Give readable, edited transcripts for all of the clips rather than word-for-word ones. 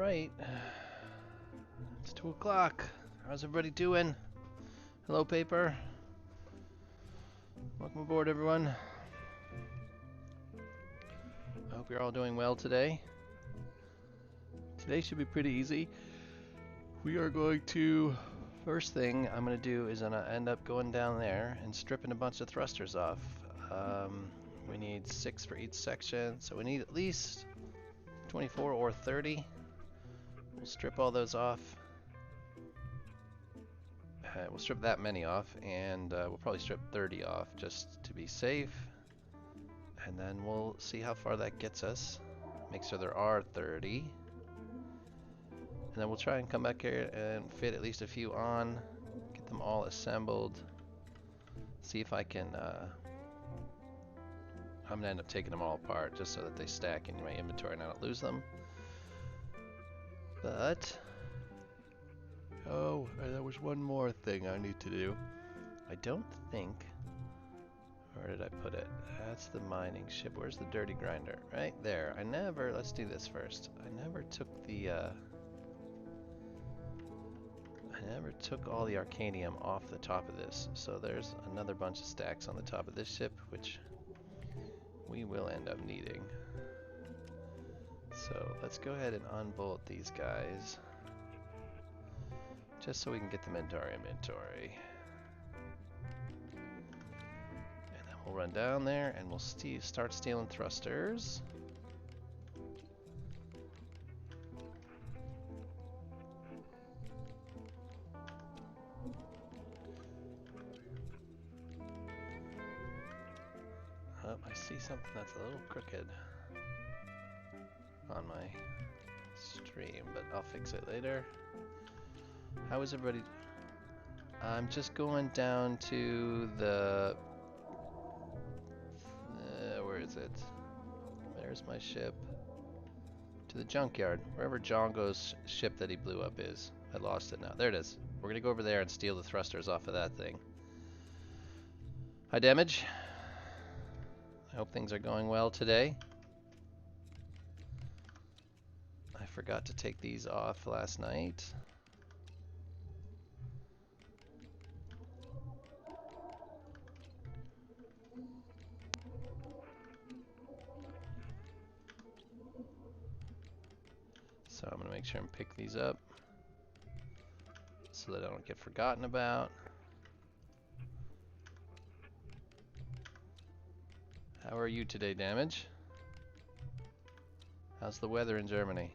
Alright. It's 2 o'clock. How's everybody doing? Hello, Paper. Welcome aboard, everyone. I hope you're all doing well today. Today should be pretty easy. We are going to... First thing I'm going to do is I'm going to end up going down there and stripping a bunch of thrusters off. We need 6 for each section, so we need at least 24 or 30. We'll strip all those off. We'll strip that many off, and we'll probably strip 30 off just to be safe. And then we'll see how far that gets us. Make sure there are 30. And then we'll try and come back here and fit at least a few on. Get them all assembled. See if I can... I'm going to end up taking them all apart just so that they stack in my inventory and I don't lose them. But... Oh, there was one more thing I need to do. I don't think... Where did I put it? That's the mining ship. Where's the dirty grinder? Right there. Let's do this first. I never took all the arcanium off the top of this. So there's another bunch of stacks on the top of this ship, which we will end up needing. So let's go ahead and unbolt these guys, just so we can get them into our inventory. And then we'll run down there and we'll start stealing thrusters. Oh, I see something that's a little crooked on my stream, but I'll fix it later. How is everybody? I'm just going down to the... where is it? There's my ship. To the junkyard. Wherever Django's ship that he blew up is. I lost it now. There it is. We're going to go over there and steal the thrusters off of that thing. Hi, Damage. I hope things are going well today. I forgot to take these off last night. So I'm going to make sure and pick these up so that I don't get forgotten about. How are you today, Damage? How's the weather in Germany?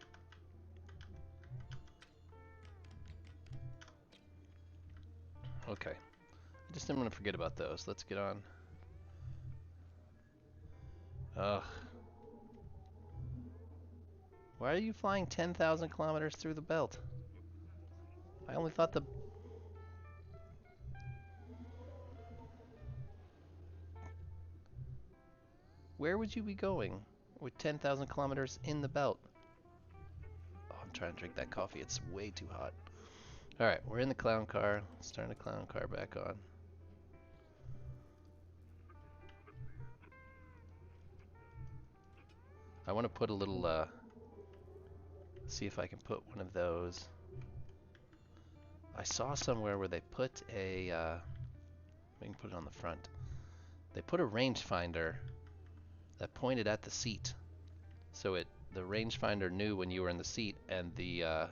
Okay. I just didn't want to forget about those. Let's get on. Ugh. Why are you flying 10,000 kilometers through the belt? I only thought the... Where would you be going with 10,000 kilometers in the belt? Oh, I'm trying to drink that coffee. It's way too hot. Alright, we're in the clown car. Let's turn the clown car back on. I want to put a little, see if I can put one of those. I saw somewhere where they put a, we can put it on the front. They put a rangefinder that pointed at the seat. So the rangefinder knew when you were in the seat, and the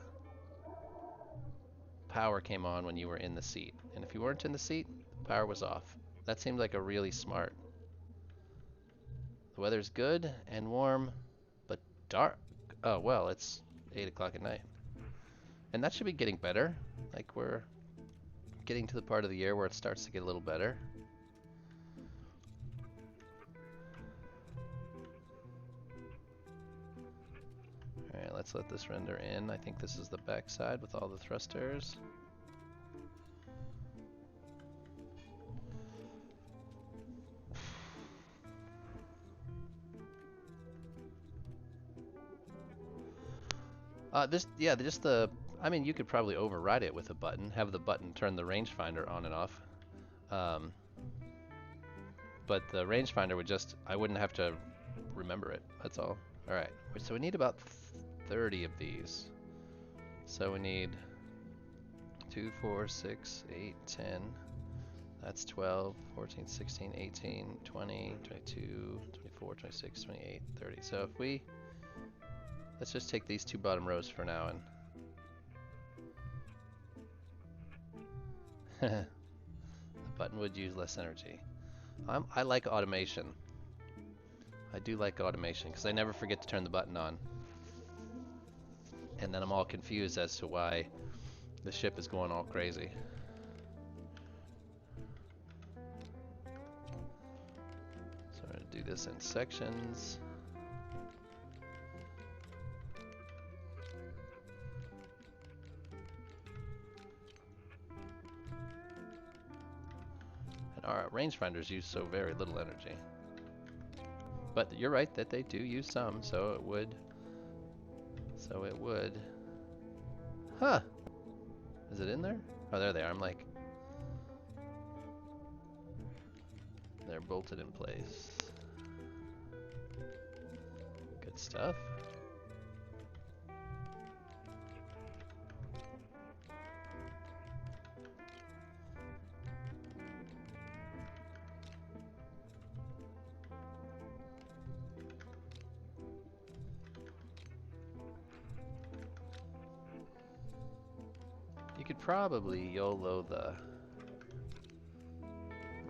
power came on when you were in the seat. And if you weren't in the seat, the power was off. That seemed like a really smart. The weather's good and warm, but dark. Oh, well, it's 8 o'clock at night. And that should be getting better. Like, we're getting to the part of the year where it starts to get a little better. Alright, let's let this render in. I think this is the back side with all the thrusters. I mean, you could probably override it with a button. Have the button turn the rangefinder on and off. But the rangefinder would just, I wouldn't have to remember it. That's all. Alright, so we need about 30 of these. So we need 2, 4, 6, 8, 10. That's 12, 14, 16, 18, 20, 22, 24, 26, 28, 30. So if we, let's just take these two bottom rows for now and the button would use less energy. I like automation. I do like automation because I never forget to turn the button on. And then I'm all confused as to why the ship is going all crazy. So I'm going to do this in sections. And our rangefinders use so very little energy. But you're right that they do use some, so it would. Huh. Is it in there? Oh, there they are. I'm like, they're bolted in place. Good stuff. You could probably YOLO the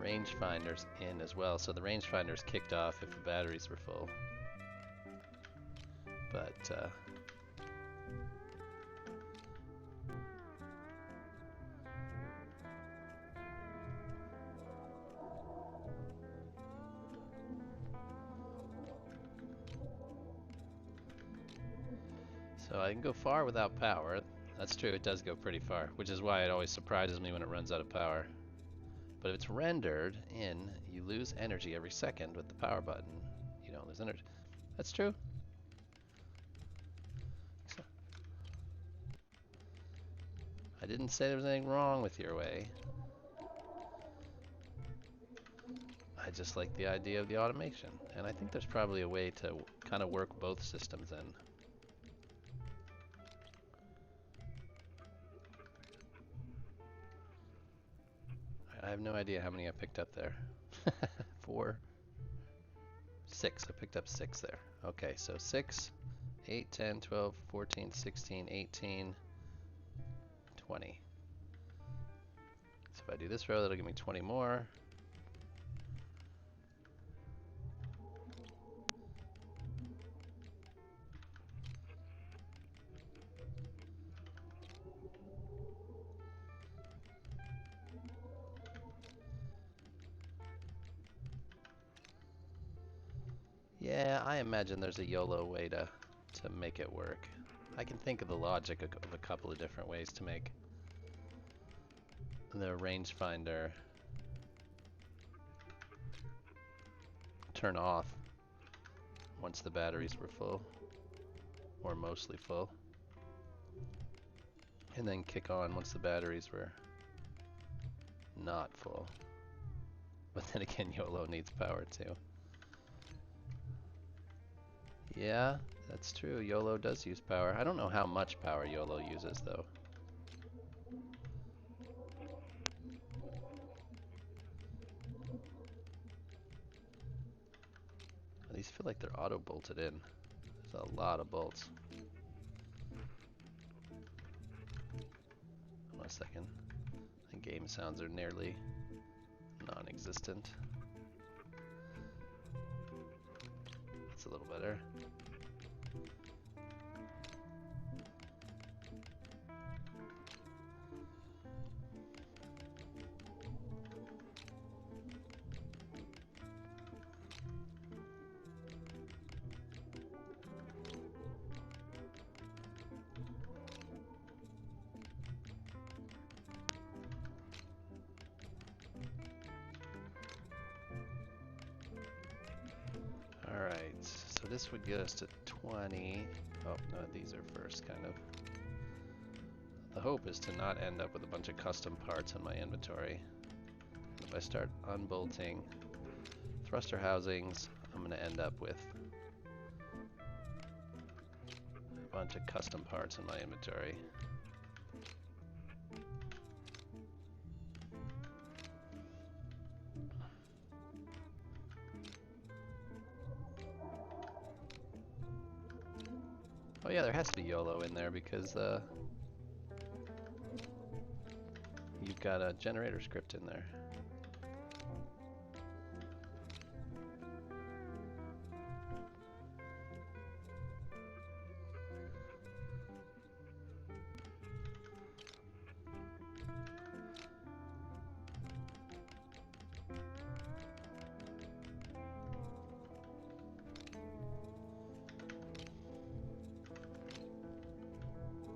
rangefinders in as well, so the rangefinders kicked off if the batteries were full. But so I can go far without power. That's true, it does go pretty far, which is why it always surprises me when it runs out of power. But if it's rendered in, you lose energy every second with the power button. You don't lose energy. That's true. So, I didn't say there was anything wrong with your way. I just like the idea of the automation. And I think there's probably a way to kind of work both systems in. I have no idea how many I picked up there. 4, 6. I picked up 6 there. Okay, so 6, 8, 10, 12, 14, 16, 18, 20. So if I do this row, that'll give me 20 more. Yeah, I imagine there's a YOLO way to make it work. I can think of the logic of a couple of different ways to make the rangefinder turn off once the batteries were full, or mostly full, and then kick on once the batteries were not full. But then again, YOLO needs power too. Yeah, that's true. YOLO does use power. I don't know how much power YOLO uses though. These feel like they're auto bolted in. There's a lot of bolts. 1 second. The game sounds are nearly non-existent. That's a little better. Alright, so this would get us to 20. Oh, no, these are first, kind of. The hope is to not end up with a bunch of custom parts in my inventory. If I start unbolting thruster housings, I'm going to end up with bunch of custom parts in my inventory. Oh yeah, there has to be YOLO in there because you've got a generator script in there.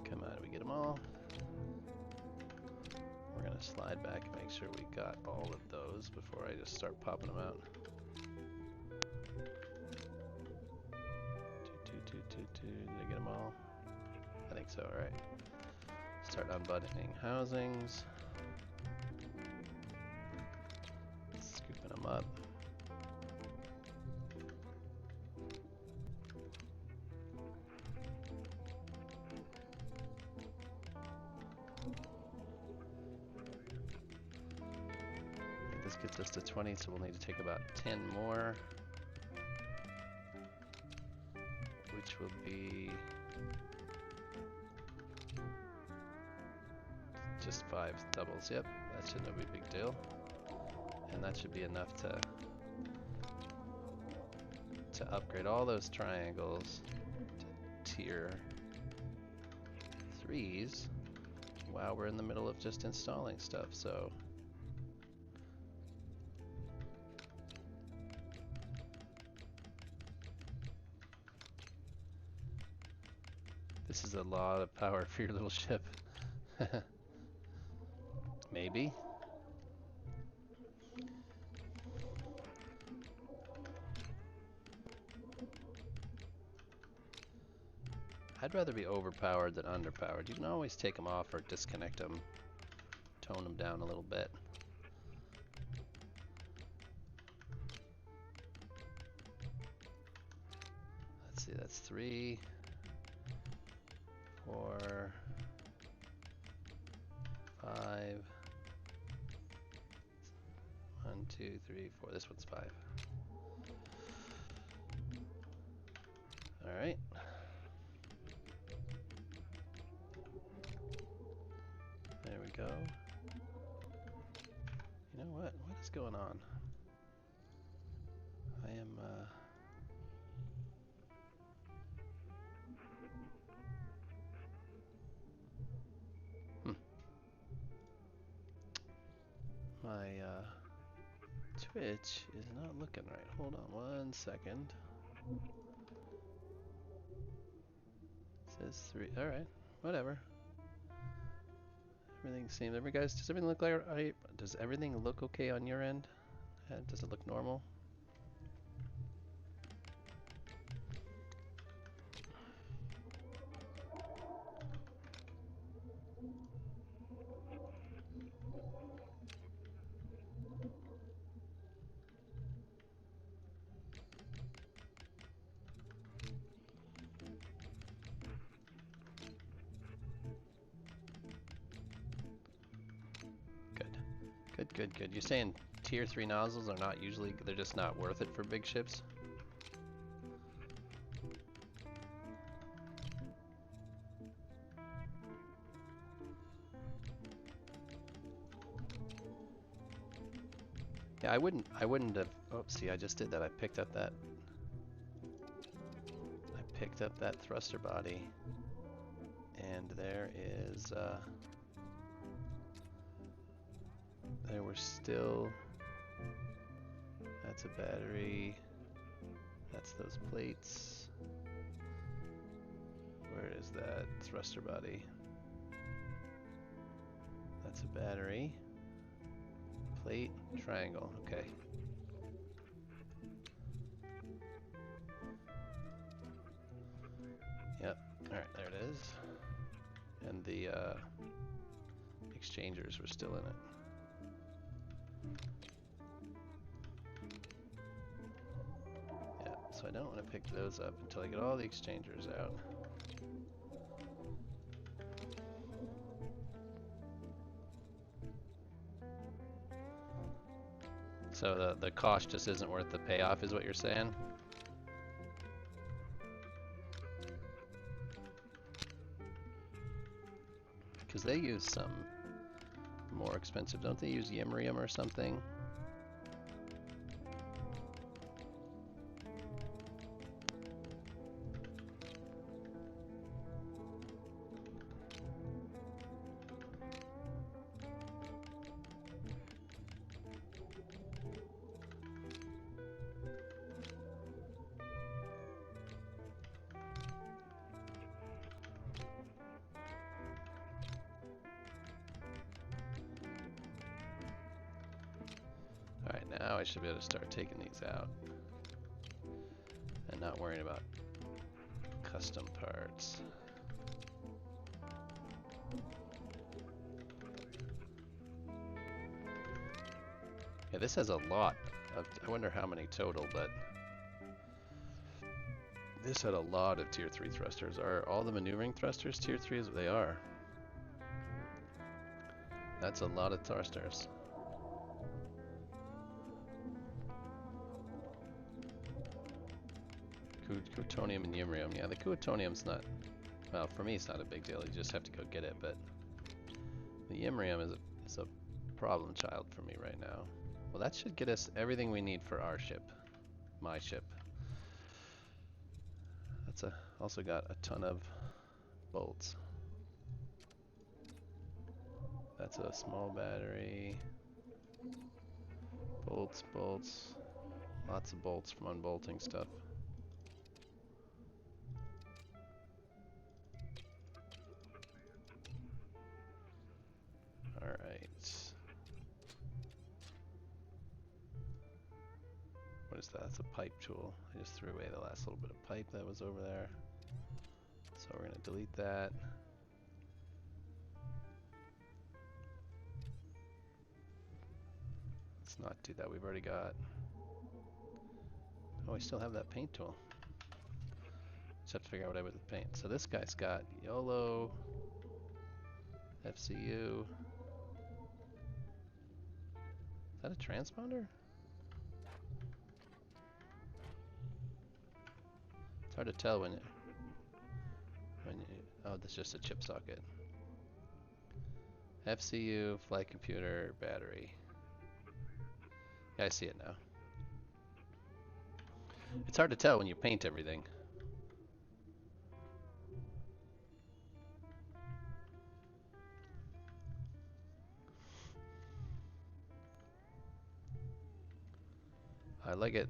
Come on, we get them all. We're gonna slide back and make sure we got all of those before I just start popping them out. Did I get them all? I think so, alright. Start unbuttoning housings. Scooping them up. This gets us to 20, so we'll need to take about 10 more, which will be just 5 doubles. Yep, that should not be a big deal, and that should be enough to upgrade all those triangles to tier 3s while we're in the middle of just installing stuff. So this is a lot of power for your little ship. Maybe. I'd rather be overpowered than underpowered. You can always take them off or disconnect them, tone them down a little bit. Let's see, that's 3, 4, 5. 1, 2, 3, 4. This one's 5. All right. There we go. You know what? What is going on? I am my Twitch is not looking right. Hold on 1 second. It says 3. All right, whatever. Everything seems. Guys, does everything look like right? Does everything look okay on your end? Does it look normal? Good. You're saying tier 3 nozzles are not usually, they're just not worth it for big ships? Yeah, I wouldn't have, oh, see, I just did that. I picked up that thruster body, and there is, there were still, that's a battery, that's those plates. Where is that thruster body? That's a battery, plate, triangle, okay. Yep, alright, there it is. And the exchangers were still in it. Yeah, so I don't want to pick those up until I get all the exchangers out. So the cost just isn't worth the payoff, is what you're saying? Because they use some more expensive, don't they use yimrium or something? Alright, now I should be able to start taking these out and not worrying about custom parts. Yeah, this has a lot of, I wonder how many total, but this had a lot of tier 3 thrusters. Are all the maneuvering thrusters tier 3s? They are. That's a lot of thrusters. Cootonium and yimrium. Yeah, the cootonium's not, well, for me it's not a big deal. You just have to go get it, but the yimrium is a problem child for me right now. Well, that should get us everything we need for our ship. My ship. That's also got a ton of bolts. That's a small battery. Bolts, bolts. Lots of bolts from unbolting stuff. Alright. What is that? That's a pipe tool. I just threw away the last little bit of pipe that was over there. So we're going to delete that. Let's not do that. We've already got... Oh, we still have that paint tool. Just have to figure out what I would with paint. So this guy's got YOLO, FCU. Is that a transponder? It's hard to tell when you, oh, that's just a chip socket. FCU, flight computer, battery. Yeah, I see it now. It's hard to tell when you paint everything. I like it.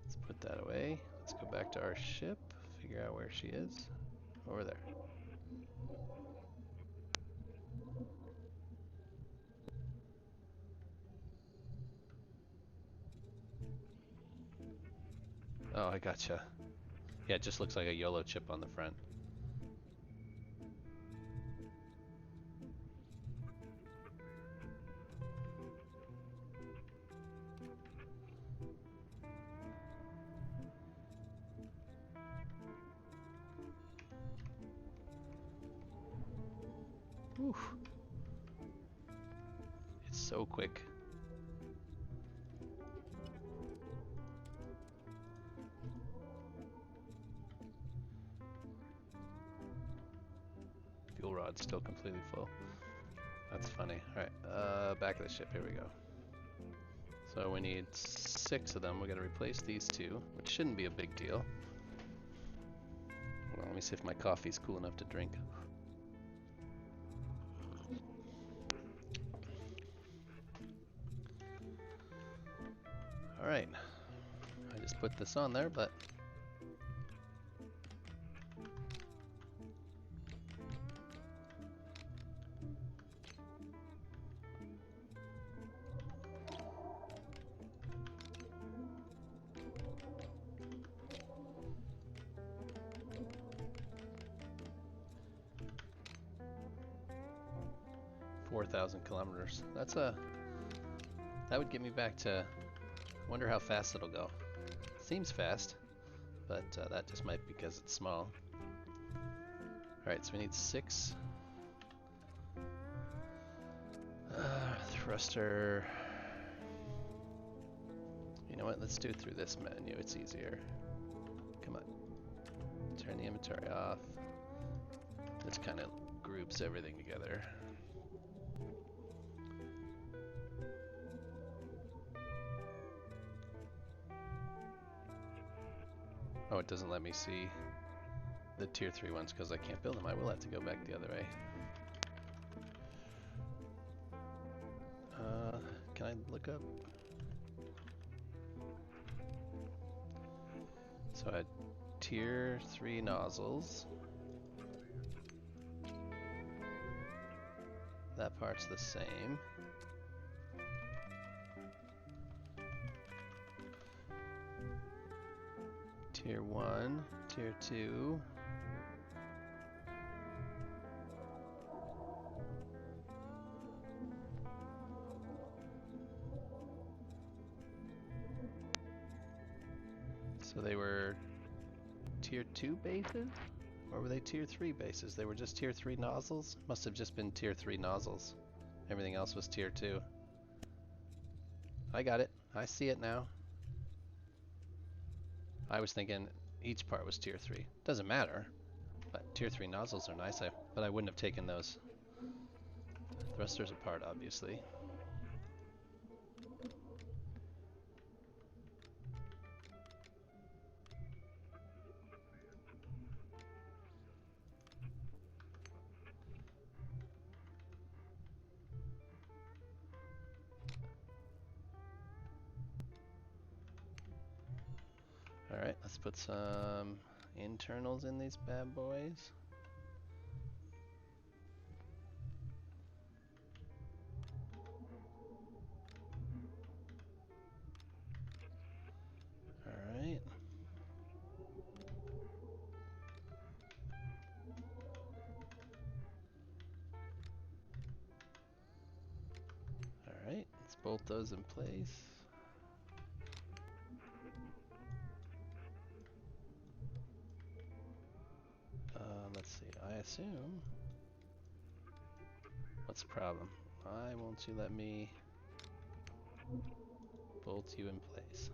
Let's put that away. Let's go back to our ship, figure out where she is. Over there. Oh, I gotcha. Yeah, it just looks like a YOLO chip on the front. Whew. It's so quick. Fuel rod's still completely full. That's funny. Alright, back of the ship, here we go. So we need 6 of them. We gotta replace these 2, which shouldn't be a big deal. Hold on, let me see if my coffee's cool enough to drink. Alright, I just put this on there, but $4,000 kilometers. That would get me back to, I wonder how fast it'll go. Seems fast, but that just might be because it's small. Alright, so we need 6. Thruster. You know what? Let's do it through this menu. It's easier. Come on. Turn the inventory off. This kind of groups everything together. Oh, it doesn't let me see the tier 3 ones because I can't build them. I will have to go back the other way. Can I look up? So I had tier 3 nozzles. That part's the same. Tier 1, tier 2. So they were tier 2 bases? Or were they tier 3 bases? They were just tier 3 nozzles? Must have just been tier 3 nozzles. Everything else was tier 2. I got it. I see it now. I was thinking each part was tier 3. Doesn't matter. But tier 3 nozzles are nice, but I wouldn't have taken those thrusters apart, obviously. Alright, let's put some internals in these bad boys. Alright. Alright, let's bolt those in place. Let's see, I assume... What's the problem? Why won't you let me bolt you in place?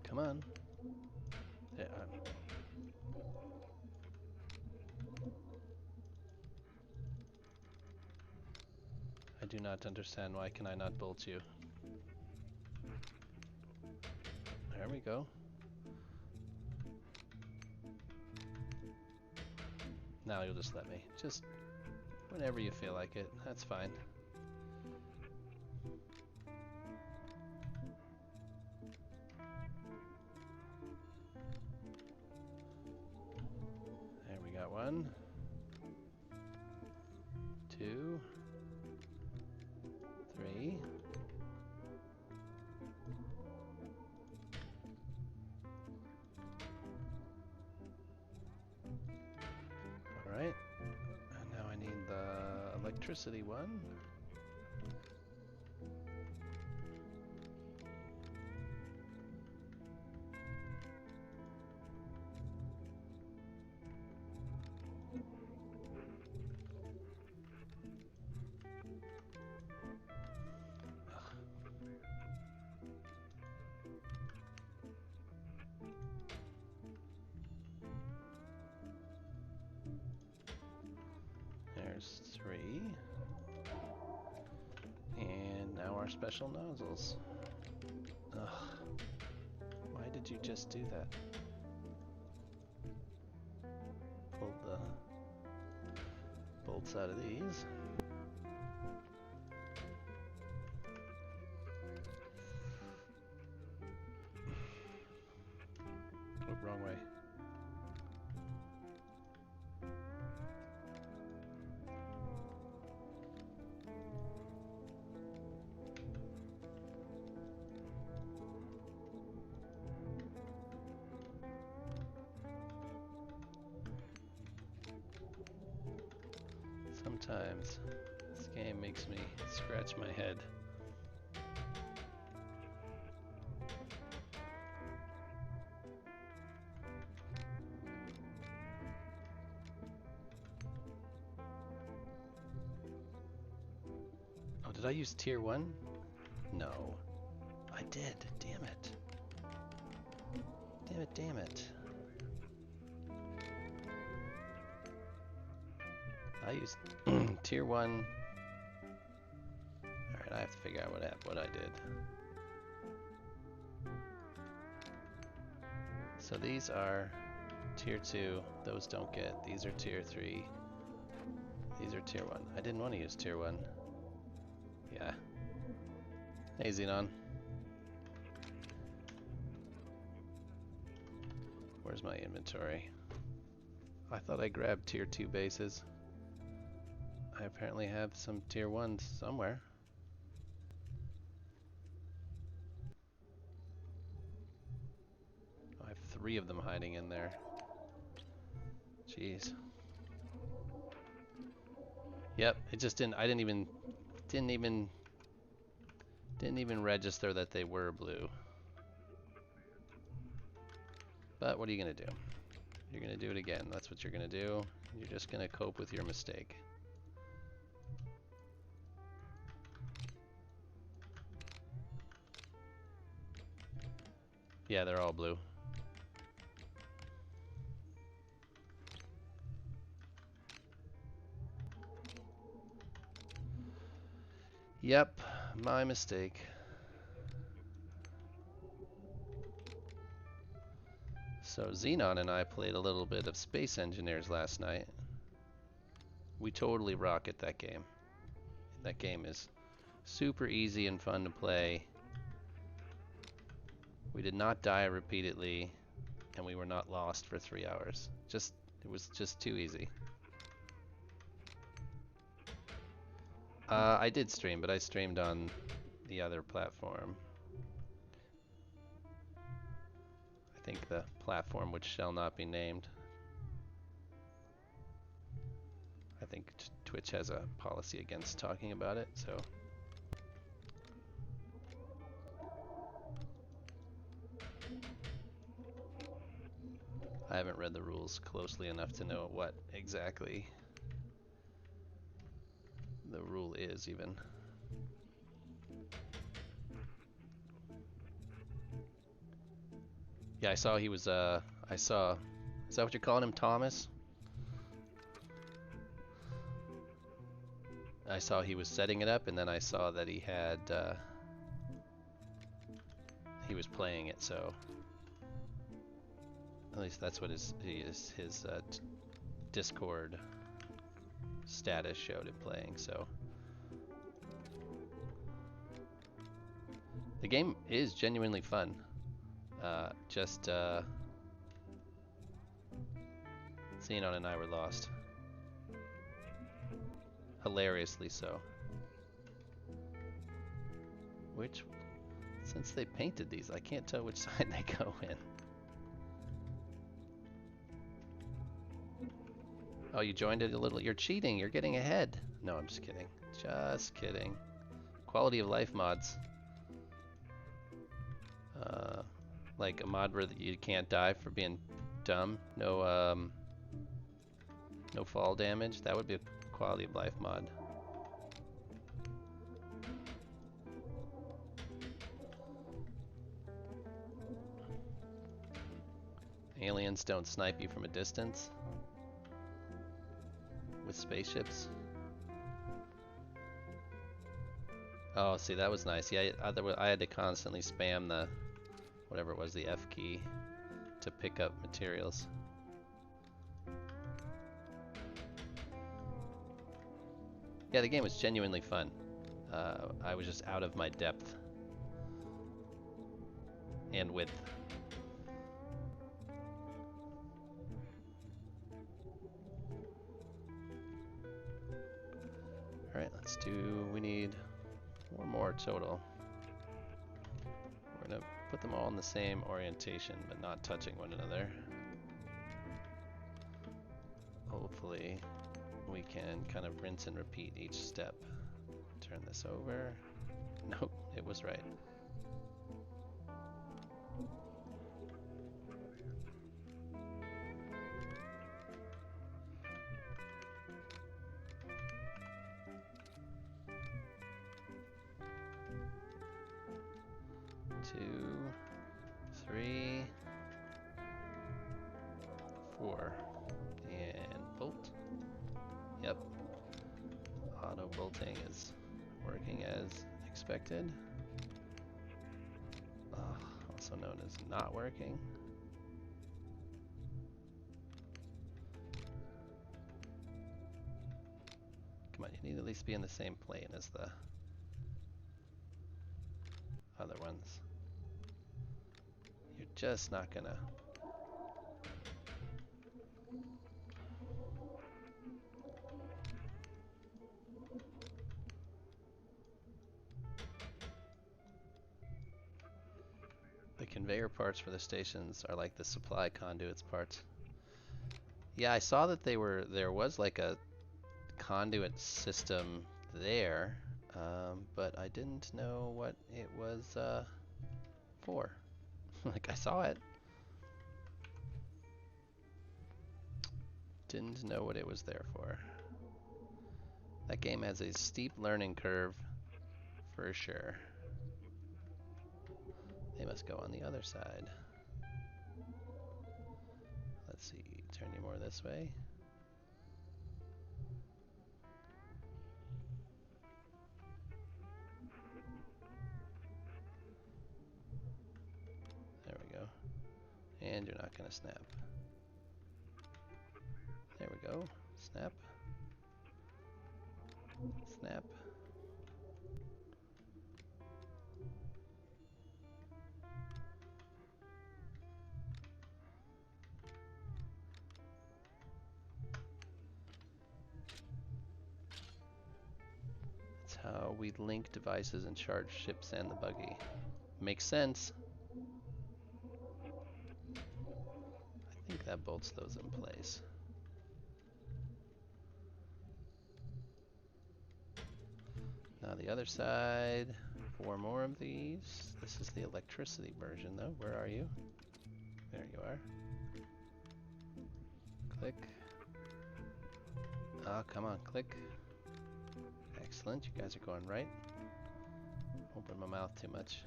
Come on. Yeah, I do not understand. Why can I not bolt you? There we go. Now you'll just let me. Just whenever you feel like it. That's fine. There we got 1, 2, 3. Alright. And now I need the electricity one. There's 3. And now our special nozzles. Ugh. Why did you just do that? Pull the bolts out of these. Oh, wrong way. Sometimes this game makes me scratch my head. Oh, did I use tier 1? No. I did. Damn it. Damn it, damn it. I used tier 1. Alright, I have to figure out what I did. So these are tier 2. Those don't get. These are tier 3. These are tier 1. I didn't want to use tier 1. Yeah. Hey, Xenon. Where's my inventory? I thought I grabbed tier 2 bases. I apparently have some tier 1s somewhere. I have 3 of them hiding in there. Jeez. Yep, it just didn't. I didn't even register that they were blue. But what are you gonna do? You're gonna do it again. That's what you're gonna do. You're just gonna cope with your mistake. Yeah, they're all blue. Yep, my mistake. So Xenon and I played a little bit of Space Engineers last night. We totally rocket that game. That game is super easy and fun to play. We did not die repeatedly, and we were not lost for 3 hours. It was just too easy. I did stream, but I streamed on the other platform. I think the platform which shall not be named. I think Twitch has a policy against talking about it, so. I haven't read the rules closely enough to know what exactly the rule is even. Yeah, I saw he was, is that what you're calling him, Thomas? I saw he was setting it up, and then I saw that he had, he was playing it, so. At least that's what his Discord status showed him playing, so. The game is genuinely fun. Xenon and I were lost. Hilariously so. Since they painted these, I can't tell which side they go in. Oh, you joined it a little. You're cheating. You're getting ahead. No, I'm just kidding. Just kidding. Quality of life mods. Like a mod where you can't die for being dumb. No fall damage. That would be a quality of life mod. Aliens don't snipe you from a distance with spaceships. Oh, see, that was nice. Yeah, I had to constantly spam the, whatever it was, the F key to pick up materials. Yeah, the game was genuinely fun. I was just out of my depth and width. Alright, we need 4 more total. We're gonna put them all in the same orientation, but not touching one another. Hopefully. we can kind of rinse and repeat each step. Turn this over. Nope, it was right. Two, three, four, and bolt. Yep, auto bolting is working as expected. Also known as not working. Come on, you need to at least be in the same plane as the other ones. You're just not gonna. The conveyor parts for the stations are like the supply conduits parts. Yeah, I saw that there was like a conduit system there, but I didn't know what it was for. Like, I saw it. Didn't know what it was there for. That game has a steep learning curve for sure. They must go on the other side. Let's see, turn you more this way. There we go. And you're not gonna snap. There we go. Snap. Snap. That's how we link devices and charge ships and the buggy. Makes sense. I think that bolts those in place. Now the other side, 4 more of these. This is the electricity version though. Where are you? There you are. Click. Oh, come on, click. Excellent, you guys are going right. Open my mouth too much.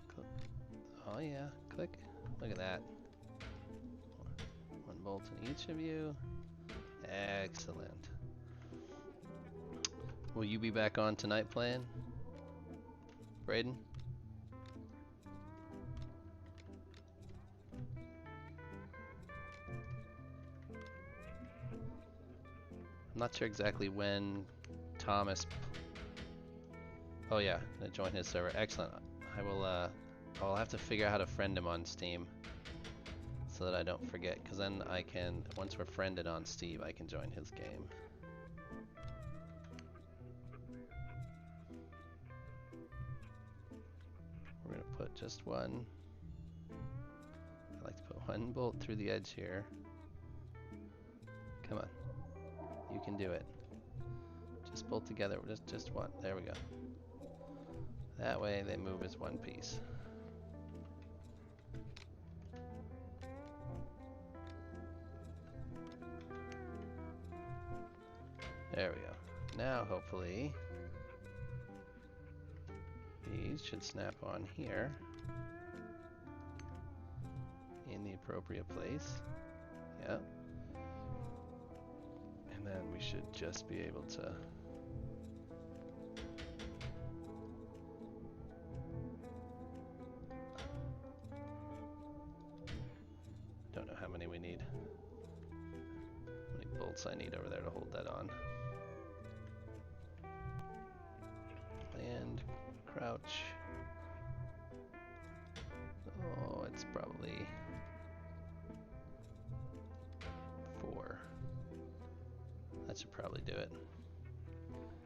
Click. Oh yeah, click. Look at that. 1 bolt in each of you. Excellent. Will you be back on tonight playing, Braden? I'm not sure exactly when Thomas. Oh yeah, gonna join his server. Excellent. I will. I'll have to figure out how to friend him on Steam, so that I don't forget. Because then I can, once we're friended on Steam, I can join his game. We're gonna put just one. I like to put 1 bolt through the edge here. Come on. You can do it. Just bolt together, just one. There we go. That way they move as one piece. There we go. Now hopefully these should snap on here in the appropriate place. Yep. And then we should just be able to don't know how many we need. How many bolts I need over there to hold that on. Land, crouch. Oh, it's probably 4. That should probably do it.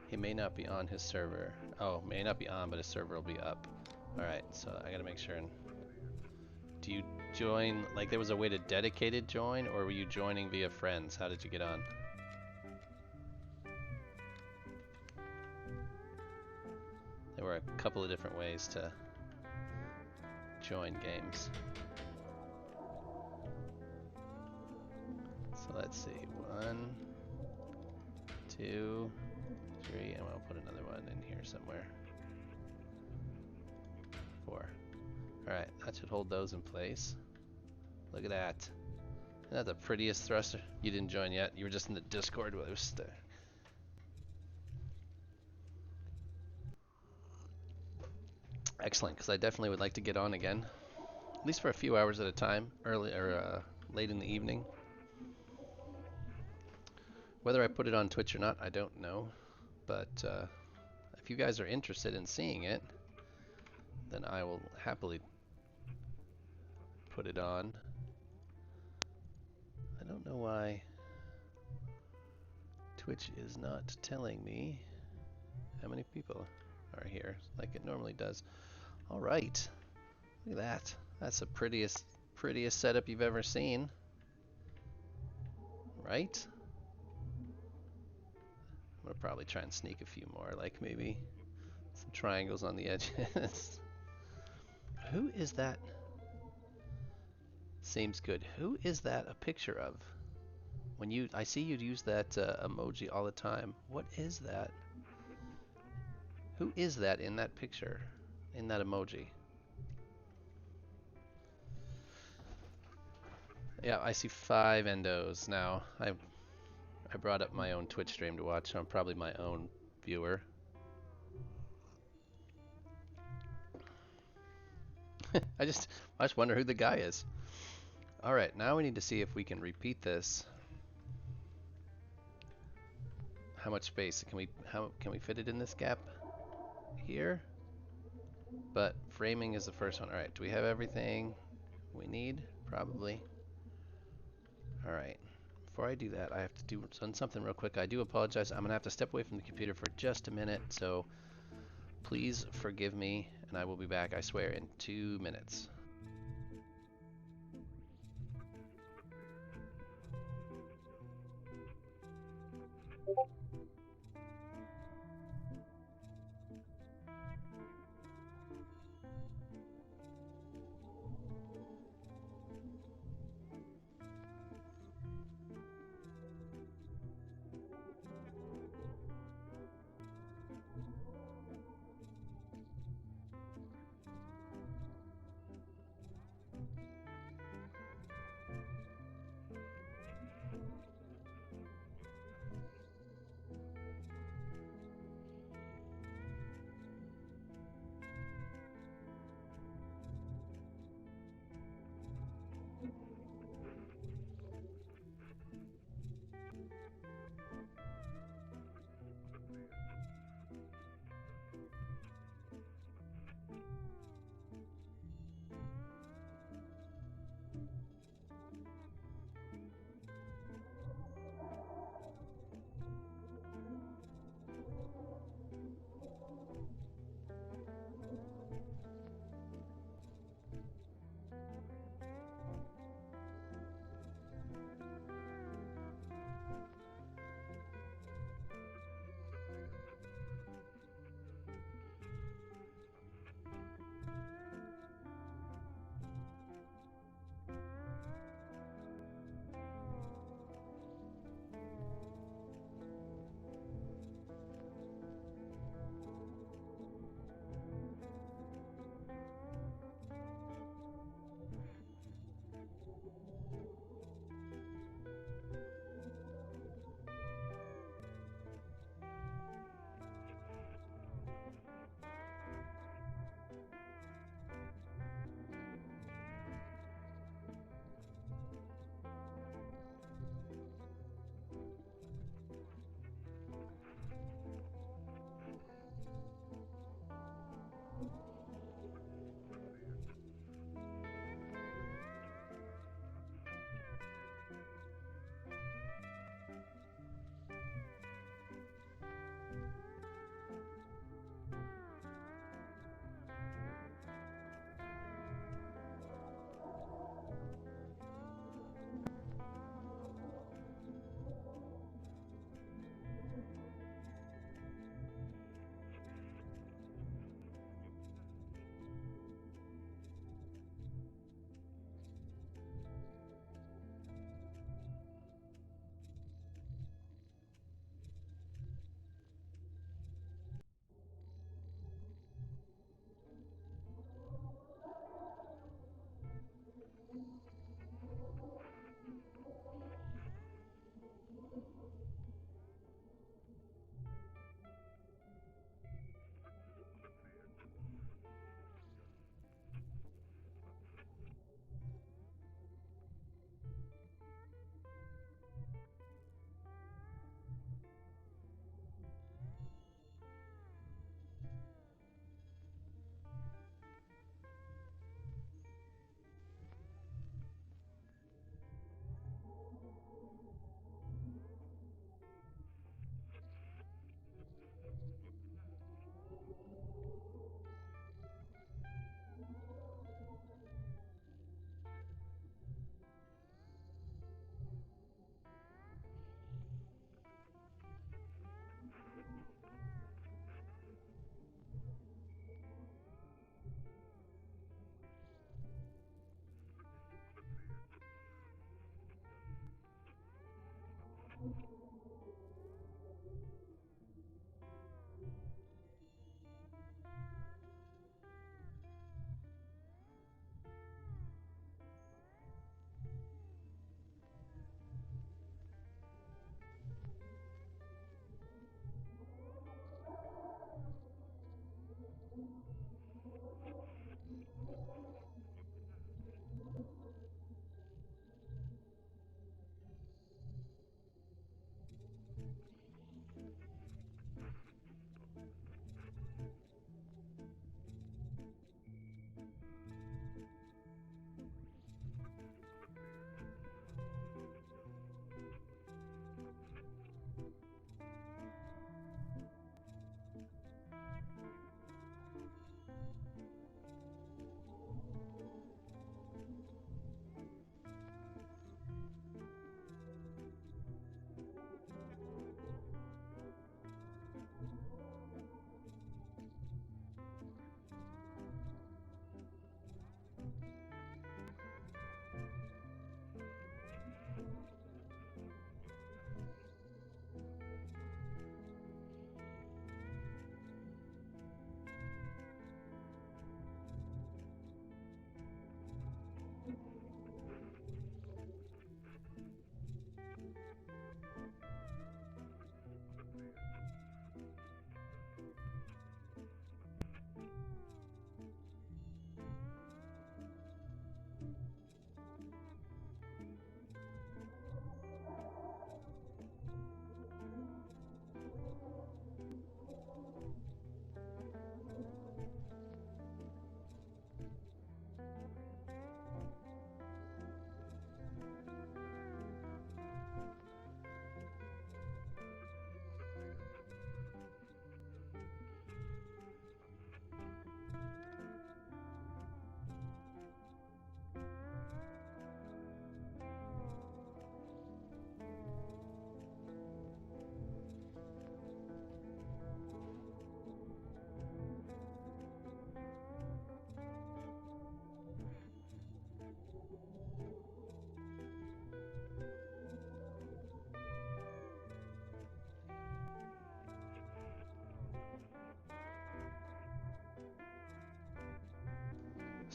He may not be on his server. Oh, may not be on, but his server will be up. Alright, so I gotta make sure and do you join, like there was a way to dedicated join, or were you joining via friends? How did you get on? There were a couple of different ways to join games. So let's see, 1, 2, 3, and I'll put another one in here somewhere. 4. Alright, that should hold those in place. Look at that. Isn't that the prettiest thruster? You didn't join yet, you were just in the Discord while it was there. Excellent, because I definitely would like to get on again. At least for a few hours at a time, early or late in the evening. Whether I put it on Twitch or not, I don't know. But if you guys are interested in seeing it, then I will happily put it on. I don't know why Twitch is not telling me how many people are here like it normally does. All right, look at that. That's the prettiest setup you've ever seen, right? I'm gonna probably try and sneak a few more, like maybe some triangles on the edges. Who is that? Seems good. Who is that a picture of? When I see you use that emoji all the time. What is that? Who is that in that picture? In that emoji? Yeah, I see 5 endos now. I brought up my own Twitch stream to watch, so I'm probably my own viewer. I just wonder who the guy is. All right, now we need to see if we can repeat this. How much space can we fit it in this gap here? But framing is the first one. All right, do we have everything we need? Probably. All right. Before I do that, I have to do something real quick. I do apologize. I'm gonna have to step away from the computer for just a minute, so please forgive me, and I will be back, I swear, in 2 minutes.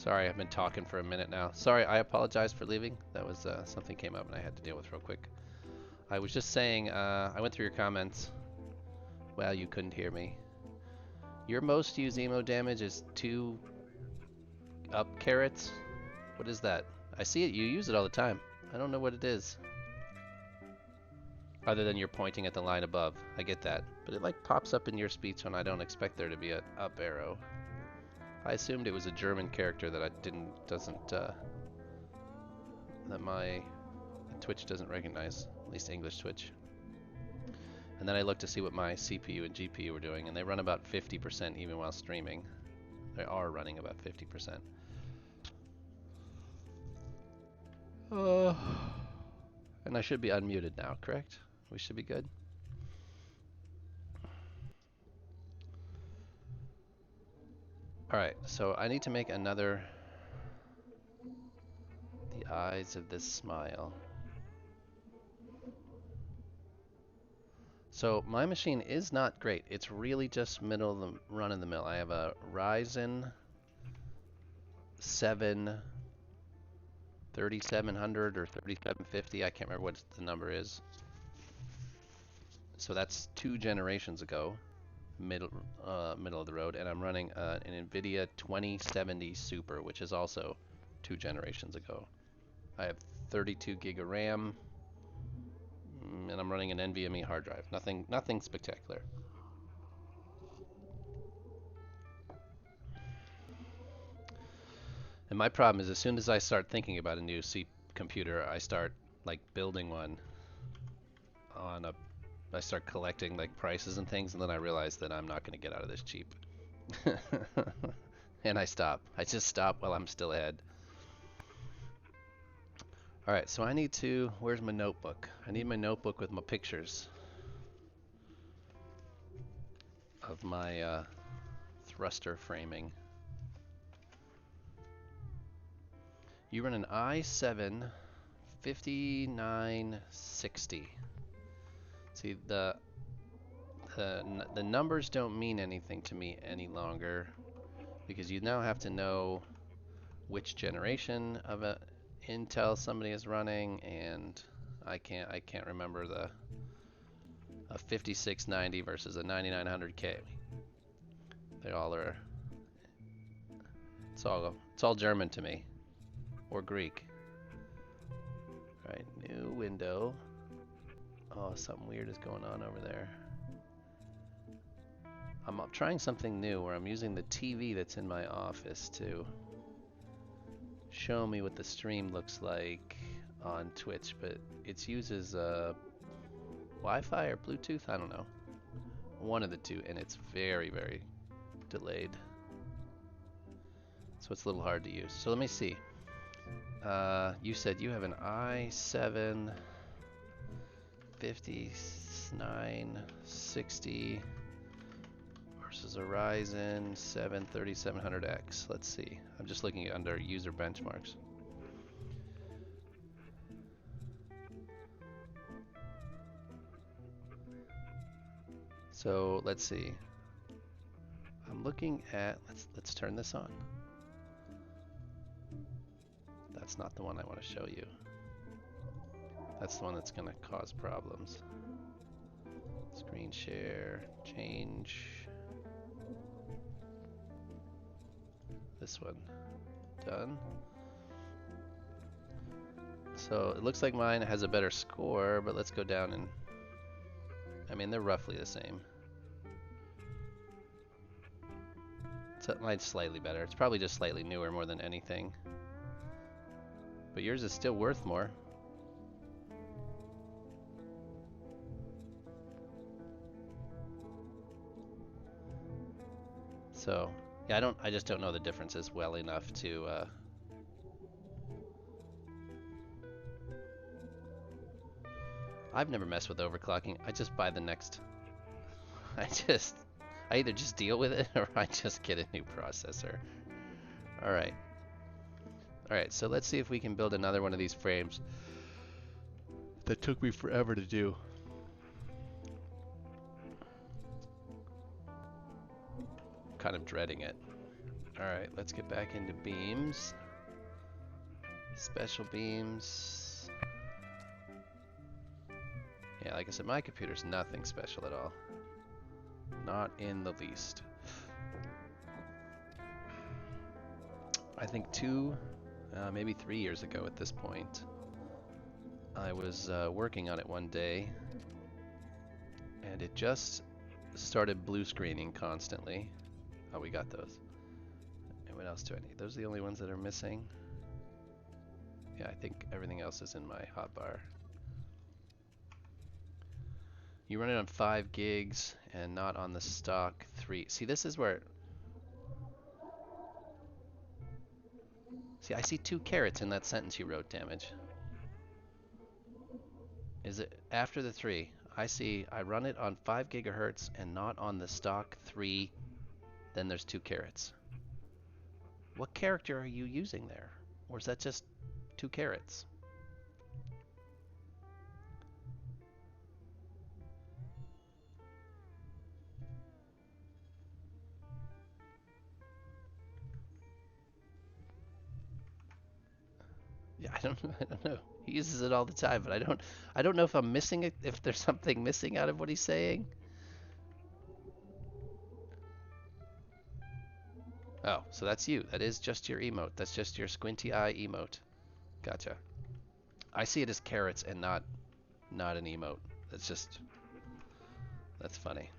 Sorry, I've been talking for a minute now. Sorry, I apologize for leaving. That was something came up and I had to deal with real quick. I was just saying, I went through your comments. Well, you couldn't hear me. Your most used emo damage is 2 up carrots. What is that? I see it. You use it all the time. I don't know what it is. Other than you're pointing at the line above. I get that. But it like pops up in your speech when I don't expect there to be an up arrow. I assumed it was a German character that that my Twitch doesn't recognize, at least English Twitch. And then I looked to see what my CPU and GPU were doing, and they run about 50% even while streaming. They are running about 50%. And I should be unmuted now, correct? We should be good. Alright, so I need to make another the eyes of this smile. So my machine is not great. It's really just middle of the run of the mill. I have a Ryzen 7 3700 or 3750. I can't remember what the number is. So that's 2 generations ago, middle of the road, and I'm running an NVIDIA 2070 Super, which is also 2 generations ago. I have 32 gig of RAM, and I'm running an NVMe hard drive. Nothing spectacular. And my problem is, as soon as I start thinking about a new computer, I start like building one on a. I start collecting like prices and things, and then I realize that I'm not going to get out of this cheap. And I stop. I just stop while I'm still ahead. Alright, so I need to... Where's my notebook? I need my notebook with my pictures of my thruster framing. You run an i7 5960. See, the numbers don't mean anything to me any longer, because you now have to know which generation of a Intel somebody is running, and I can't remember a 5690 versus a 9900K. They all are. It's all German to me, or Greek. All right, new window. Oh, something weird is going on over there. I'm trying something new where I'm using the TV that's in my office to show me what the stream looks like on Twitch, but it uses Wi-Fi or Bluetooth, I don't know. One of the two, and it's very, very delayed. So it's a little hard to use. So let me see. You said you have an i7 5960 versus a Ryzen 7 3700X. Let's see. I'm just looking at under user benchmarks. So let's see. I'm looking at, let's turn this on. That's not the one I want to show you. That's the one that's going to cause problems. Screen share, change. This one. Done. So it looks like mine has a better score, but let's go down and... I mean, they're roughly the same. Mine's slightly better. It's probably just slightly newer more than anything. But yours is still worth more. So, yeah, I just don't know the differences well enough to I've never messed with overclocking. I just buy the next. I either just deal with it or I just get a new processor. Alright. Alright, so let's see if we can build another one of these frames that took me forever to do. Kind of dreading it. Alright, let's get back into beams. Special beams. Yeah, like I said, my computer's nothing special at all. Not in the least. I think maybe 3 years ago at this point, I was working on it one day, and it just started blue screening constantly. Oh, we got those. And what else do I need? Those are the only ones that are missing. Yeah, I think everything else is in my hotbar. You run it on 5 gigs and not on the stock 3. See, this is where... See, I see 2 carrots in that sentence you wrote, Damage. Is it after the 3? I run it on 5 gigahertz and not on the stock 3, then there's 2 carrots. What character are you using there? Or is that just 2 carrots? Yeah, I don't know. He uses it all the time, but I don't know if I'm missing it, if there's something missing out of what he's saying. Oh, so that's you. That is just your emote. That's just your squinty eye emote. Gotcha. I see it as carrots and not an emote. That's funny.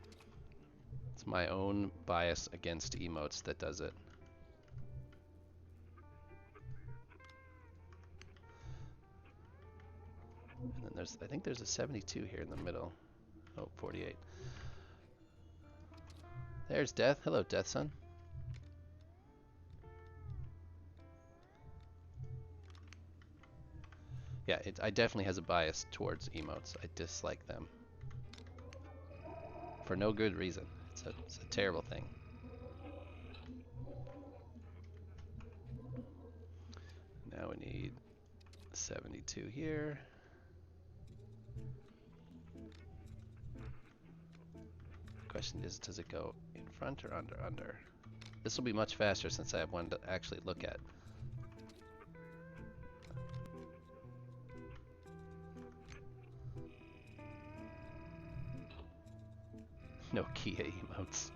It's my own bias against emotes that does it. And then I think there's a 72 here in the middle. Oh, 48. There's Death. Hello, Death Son. Yeah, I definitely has a bias towards emotes. I dislike them. For no good reason. It's a terrible thing. Now we need 72 here. Question is, does it go in front or under? This will be much faster since I have one to actually look at. No Kia emotes.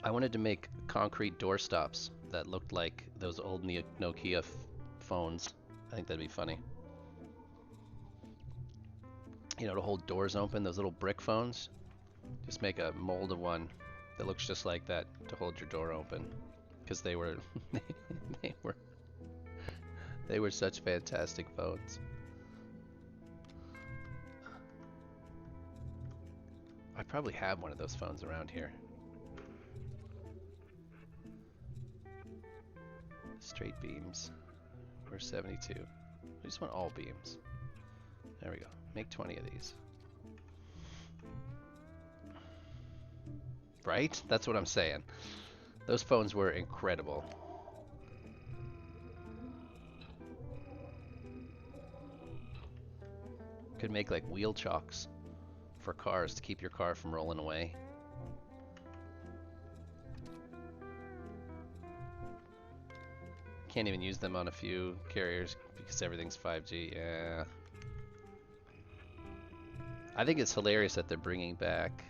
I wanted to make concrete door stops that looked like those old Nokia phones. I think that'd be funny. You know, to hold doors open, those little brick phones. Just make a mold of one that looks just like that to hold your door open. Because they were they were such fantastic phones. I probably have one of those phones around here. Straight beams. We're 72. We just want all beams. There we go. Make 20 of these. Right? That's what I'm saying. Those phones were incredible. Could make like wheel chocks for cars to keep your car from rolling away. Can't even use them on a few carriers because everything's 5G. Yeah. I think it's hilarious that they're bringing back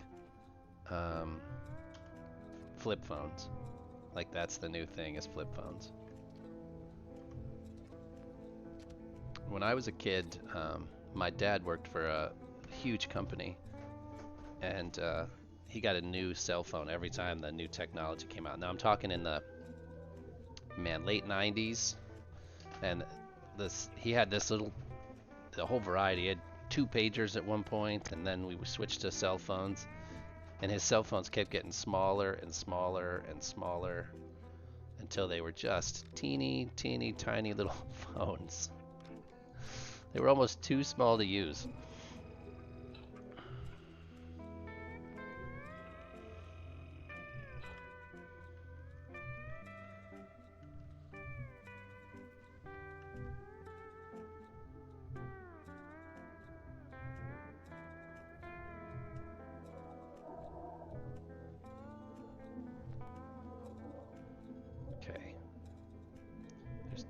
flip phones. Like that's the new thing, is flip phones. When I was a kid, my dad worked for a huge company, and he got a new cell phone every time the new technology came out. Now I'm talking in the late 90s, and he had the whole variety. He had 2 pagers at one point, and then we switched to cell phones, and his cell phones kept getting smaller and smaller and smaller until they were just teeny tiny little phones. They were almost too small to use.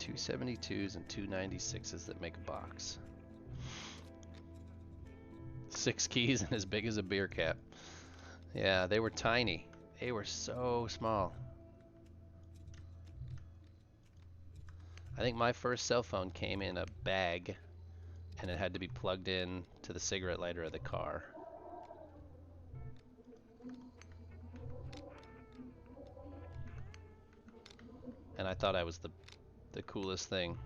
272s and 296s that make a box. 6 keys and as big as a beer cap. Yeah, they were tiny. They were so small. I think my first cell phone came in a bag and it had to be plugged in to the cigarette lighter of the car. And I thought I was the coolest thing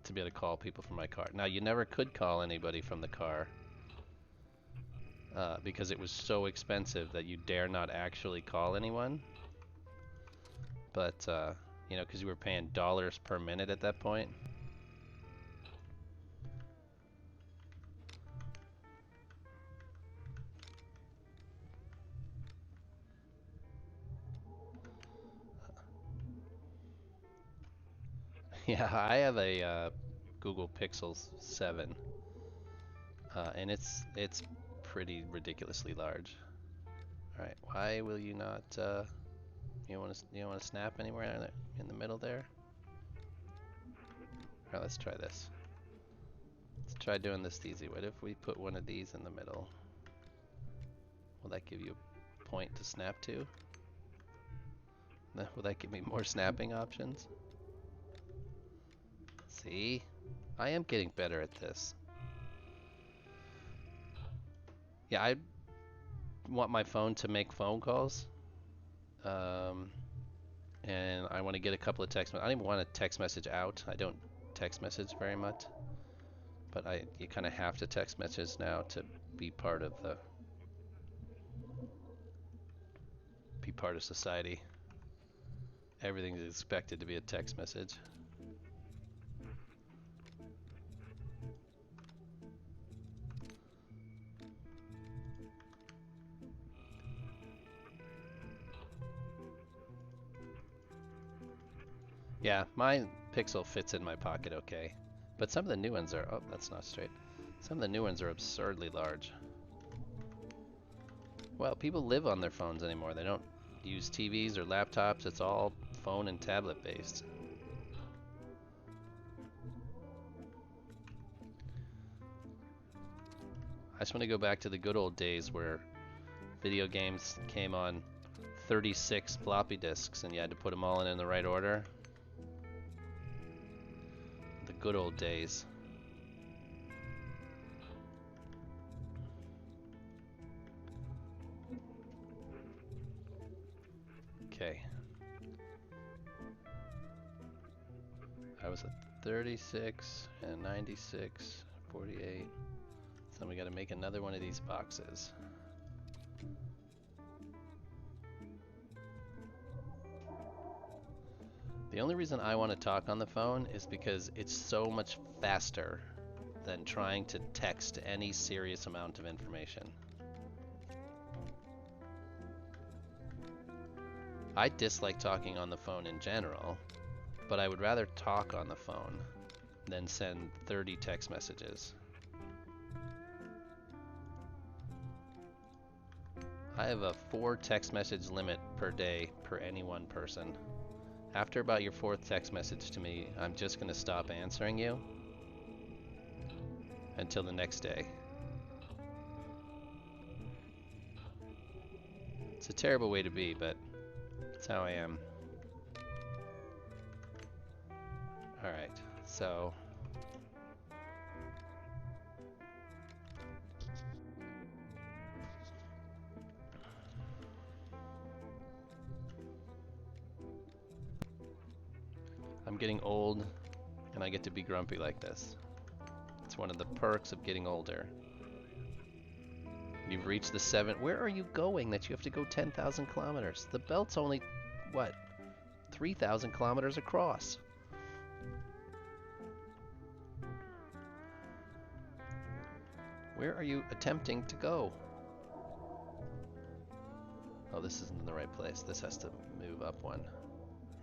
to be able to call people from my car. Now, you never could call anybody from the car because it was so expensive that you dare not actually call anyone. But, you know, because you were paying dollars per minute at that point. Yeah, I have a Google Pixel 7, and it's pretty ridiculously large. All right, why will you not? You don't want to snap anywhere in the middle there? All right, let's try this. Let's try doing this the easy way. What if we put one of these in the middle? Will that give you a point to snap to? Will that give me more snapping options? See? I am getting better at this. Yeah, I want my phone to make phone calls. And I want to get a couple of text messages. I don't even want a text message out. I don't text message very much. But you kind of have to text message now to be part of society. Everything is expected to be a text message. Yeah, my Pixel fits in my pocket okay. But some of the new ones are, oh, that's not straight. Some of the new ones are absurdly large. Well, people live on their phones anymore. They don't use TVs or laptops. It's all phone and tablet based. I just want to go back to the good old days where video games came on 36 floppy disks and you had to put them all in the right order. The good old days. Okay. I was at 36 and 96, 48. So we got to make another one of these boxes. The only reason I want to talk on the phone is because it's so much faster than trying to text any serious amount of information. I dislike talking on the phone in general, but I would rather talk on the phone than send 30 text messages. I have a 4 text message limit per day per any one person. After about your 4th text message to me, I'm just going to stop answering you until the next day. It's a terrible way to be, but that's how I am. Alright, so I'm getting old and I get to be grumpy like this. It's one of the perks of getting older. You've reached the 7. Where are you going that you have to go 10,000 kilometers? The belt's only, what, 3,000 kilometers across. Where are you attempting to go? Oh, this isn't in the right place. This has to move up one,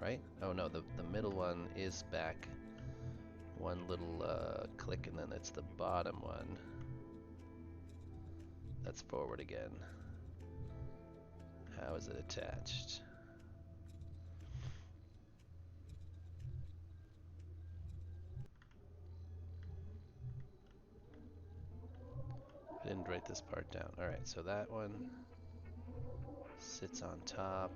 right? Oh no, the middle one is back one little click and then it's the bottom one. That's forward again. How is it attached? this part down. Alright, so that one sits on top.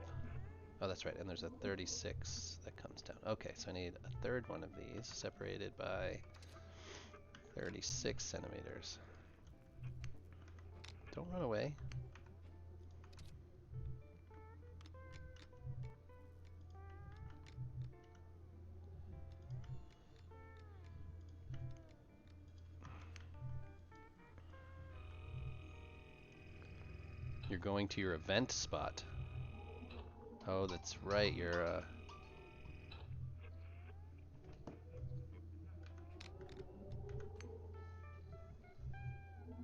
Oh, that's right, and there's a 36 that comes down. Okay, so I need a third one of these separated by 36 centimeters. Don't run away. You're going to your event spot. Oh, that's right, you're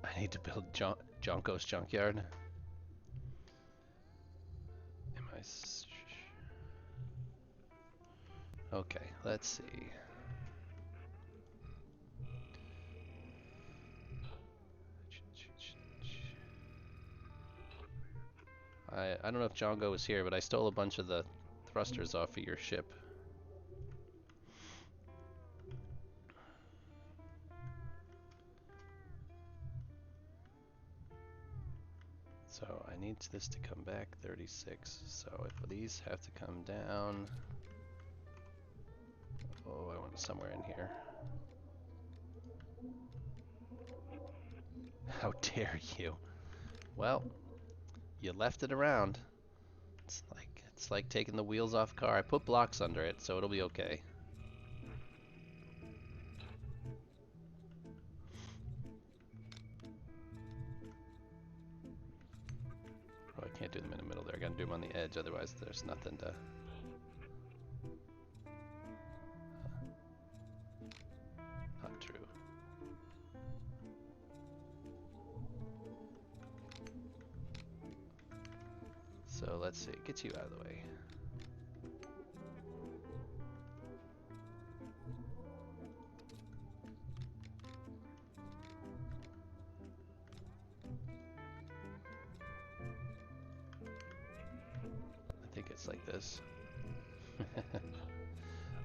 I need to build Jonko's junkyard. Am I okay, let's see. I don't know if Jongo was here, but I stole a bunch of the thrusters off of your ship. So I need this to come back 36. So if these have to come down, oh, I want it somewhere in here. How dare you? Well, you left it around. It's like taking the wheels off a car. I put blocks under it, so it'll be okay. Oh, I can't do them in the middle there. I gotta do them on the edge, otherwise there's nothing to... Not true. So let's see, get you out of the way. I think it's like this.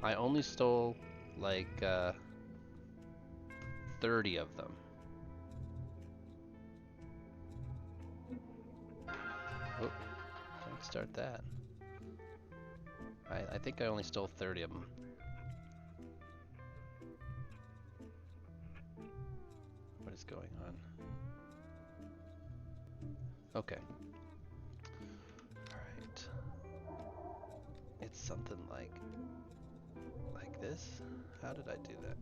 I only stole like 30 of them. Oh, don't start that. I think I only stole 30 of them. What is going on? Okay. Alright. It's something like this. How did I do that?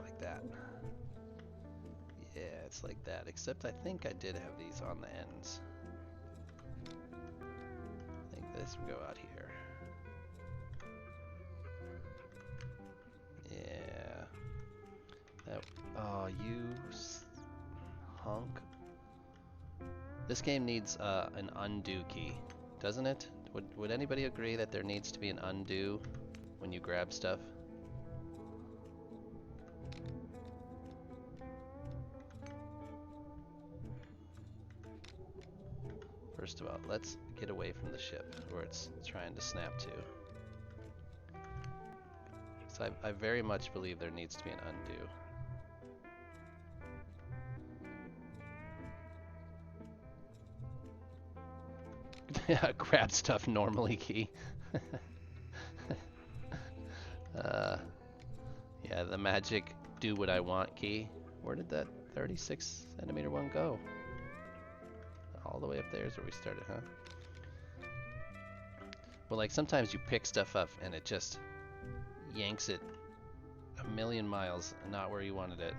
Like that. Yeah, it's like that, except I think I did have these on the ends. I think this would go out here. Yeah. That, oh, you hunk. This game needs an undo key, doesn't it? Would anybody agree that there needs to be an undo when you grab stuff? First of all, let's get away from the ship where it's trying to snap to. So I very much believe there needs to be an undo. Grab stuff normally key. Yeah, the magic do what I want key. Where did that 36 centimeter one go? All the way up there is where we started, huh? Well, like sometimes you pick stuff up and it just yanks it a million miles and not where you wanted it.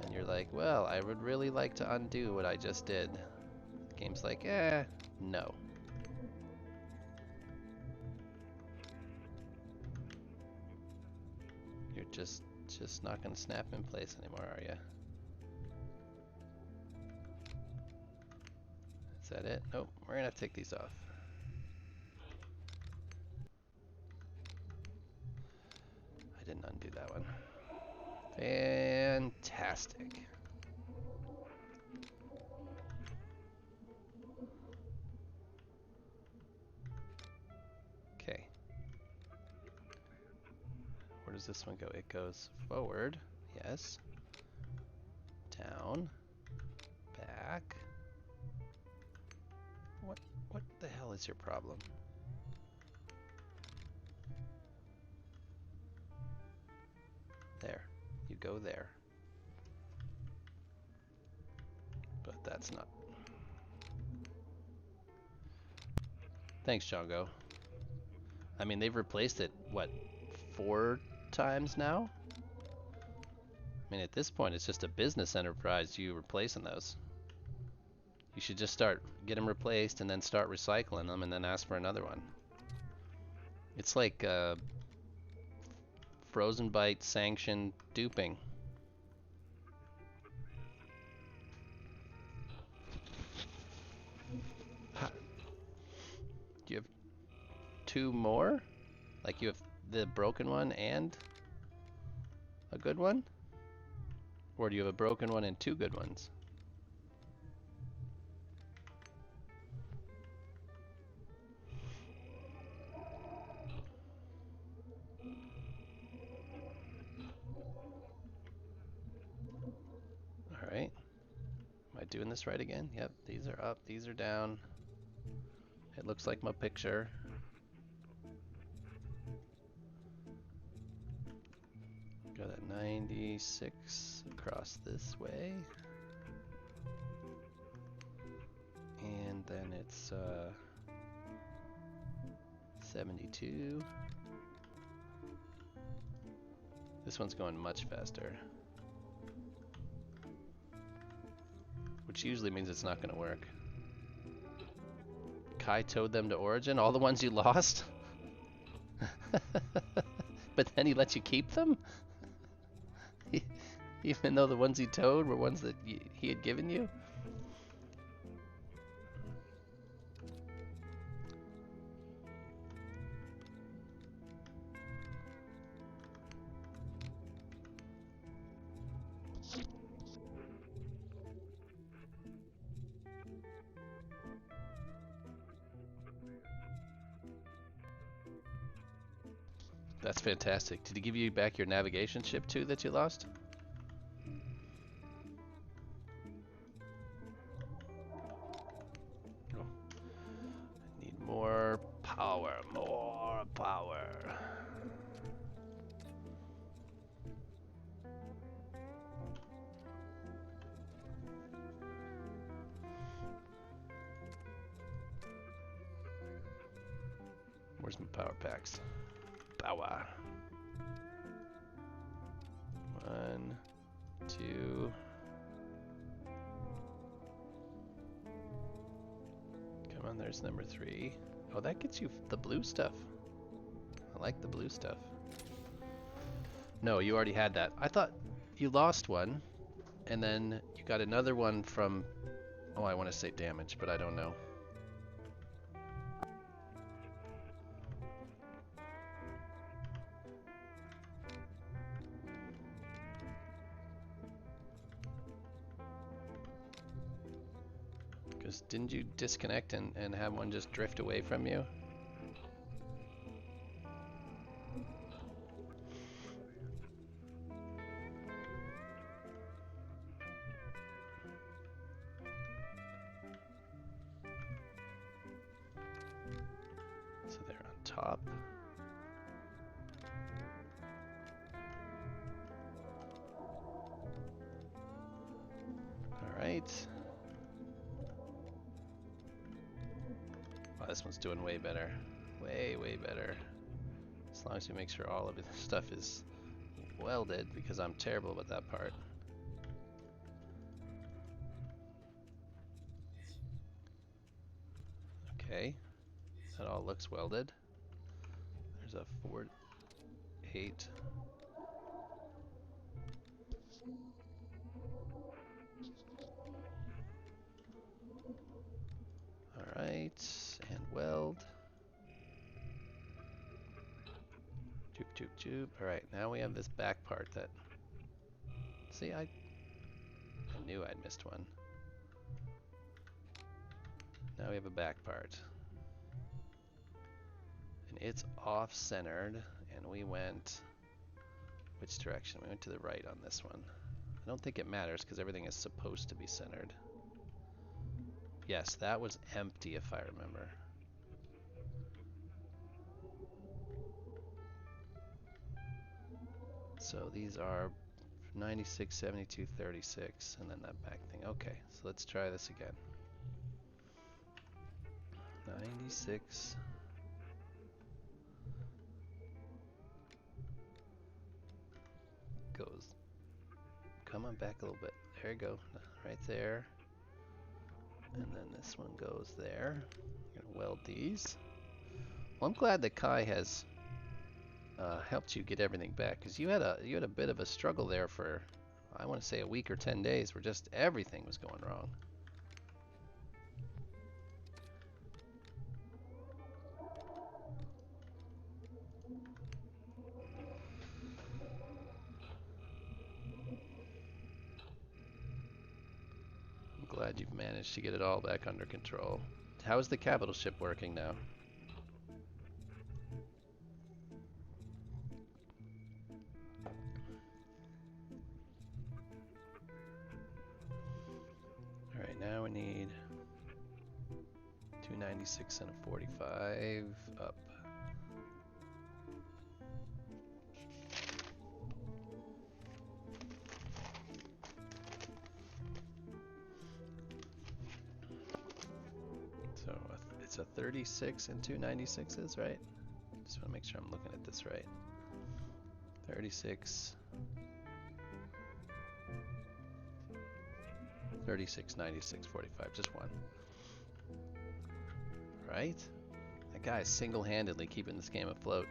And you're like, well, I would really like to undo what I just did. The game's like, no. You're just not gonna snap in place anymore, are you? Is that it? Nope, we're gonna have to take these off. I didn't undo that one. Fantastic. Okay. Where does this one go? It goes forward, yes. down, back. What the hell is your problem? There, you go there. But that's not. Thanks, Jongo. I mean, they've replaced it, what, 4 times now? I mean, at this point, it's just a business enterprise, you replacing those. You should just get them replaced and then start recycling them and then ask for another one. It's like Frozen Byte sanctioned duping. Do you have 2 more? Like you have the broken one and a good one? Or do you have a broken one and 2 good ones? Alright. Am I doing this right again? Yep, these are up, these are down. It looks like my picture. Got a 96 across this way. And then it's 72. This one's going much faster. Which usually means it's not going to work. Kai towed them to Origin? All the ones you lost? But then he let you keep them? Even though the ones he towed were ones that he had given you? That's fantastic. Did he give you back your navigation ship too that you lost? Oh. I need more power, more power. Where's my power packs? Power. 1, 2. Come on, there's number 3. Oh, that gets you the blue stuff. I like the blue stuff. No, you already had that. I thought you lost one, and then you got another one from... Oh, I want to say damage, but I don't know. Because didn't you disconnect and have one just drift away from you? So they're on top. Alright. Wow, this one's doing way better. Way, way better. As long as we make sure all of the stuff is welded, because I'm terrible about that part. Okay. That all looks welded. There's a 4, 8. Alright, and weld. Joop, joop, joop. Alright, now we have this back part that... See, I knew I'd missed one. Now we have a back part. And it's off-centered, and we went... Which direction? We went to the right on this one. I don't think it matters because everything is supposed to be centered. Yes, that was empty if I remember. So these are 96, 72, 36, and then that back thing. Okay, so let's try this again. 96. Goes. Come on back a little bit. There you go. Right there. And then this one goes there. I'm gonna weld these. Well, I'm glad that Kai has helped you get everything back, because you had a bit of a struggle there for, I want to say, a week or 10 days where just everything was going wrong. I'm glad you've managed to get it all back under control. How is the capital ship working now? Alright, now we need 296 and a 45 up. So it's a 36 and 296s, right? Just want to make sure I'm looking at this right. 36. 36, 96, 45, just one. Right? That guy is single-handedly keeping this game afloat.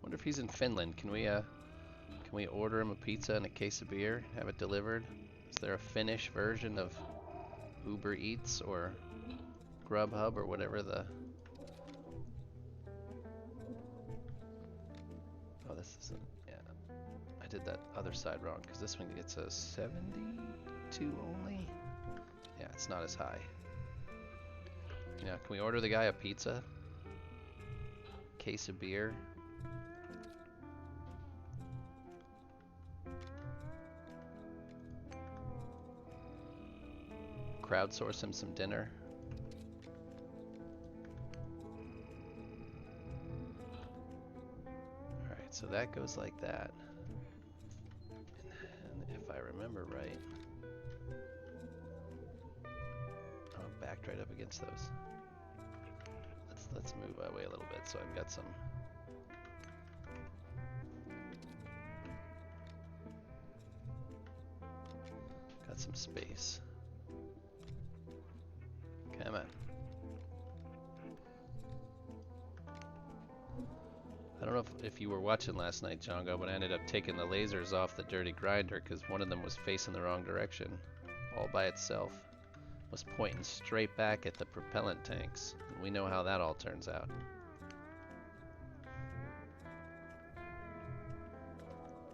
Wonder if he's in Finland. Can we order him a pizza and a case of beer? Have it delivered? Is there a Finnish version of Uber Eats or Grubhub or whatever the... Oh, this isn't... Yeah. I did that other side wrong, because this one gets a 72 only? Yeah, it's not as high. Yeah, can we order the guy a pizza? Case of beer? Crowdsource him some dinner? Alright, so that goes like that. And if I remember right... Oh, I'm backed right up against those. Let's move away a little bit so I've got some... Got some space. Come on. I don't know if you were watching last night, Django, but I ended up taking the lasers off the dirty grinder because one of them was facing the wrong direction, all by itself. Was pointing straight back at the propellant tanks. And we know how that all turns out.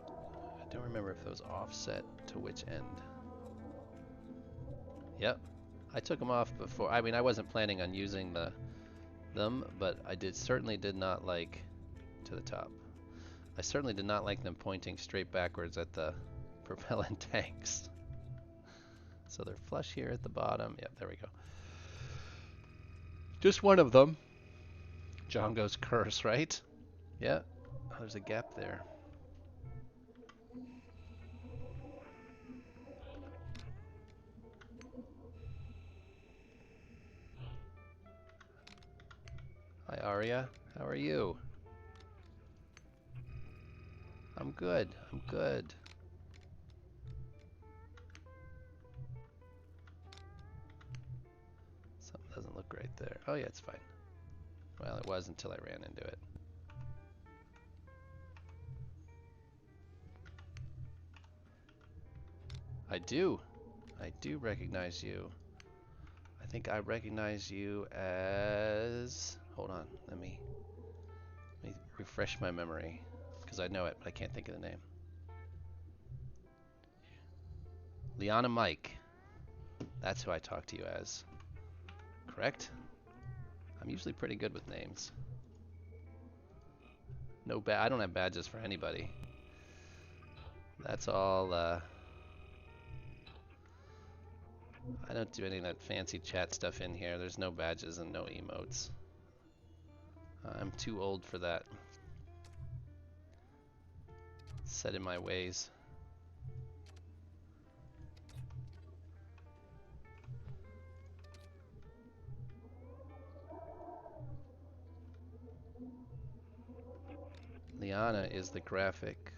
I don't remember if those offset to which end. Yep. I took them off before. I mean, I wasn't planning on using them, but I certainly did not like to the top. I certainly did not like them pointing straight backwards at the propellant tanks. So they're flush here at the bottom. Yep, there we go. Just one of them. Django's curse, right? Yeah. Oh, there's a gap there. Hi, Arya. How are you? I'm good. I'm good. Something doesn't look right there. Oh, yeah, it's fine. Well, it was until I ran into it. I do. I do recognize you. I think I recognize you as... Hold on. Let me refresh my memory. Because I know it, but I can't think of the name. Liana Mike. That's who I talk to you as. Correct? I'm usually pretty good with names. No I don't have badges for anybody. That's all, I don't do any of that fancy chat stuff in here. There's no badges and no emotes. I'm too old for that. Set in my ways. Liana is the graphic,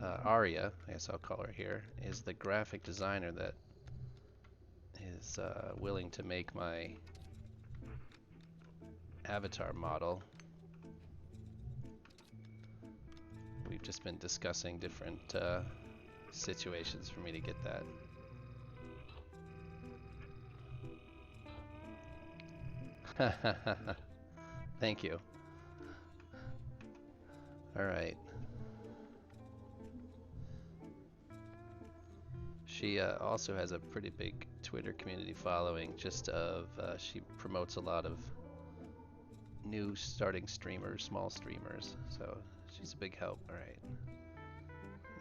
Arya, I guess I'll call her here, is the graphic designer that is willing to make my avatar model. We've just been discussing different situations for me to get that. Thank you. Alright. She also has a pretty big Twitter community following, just of, she promotes a lot of new starting streamers, small streamers, so she's a big help. Alright.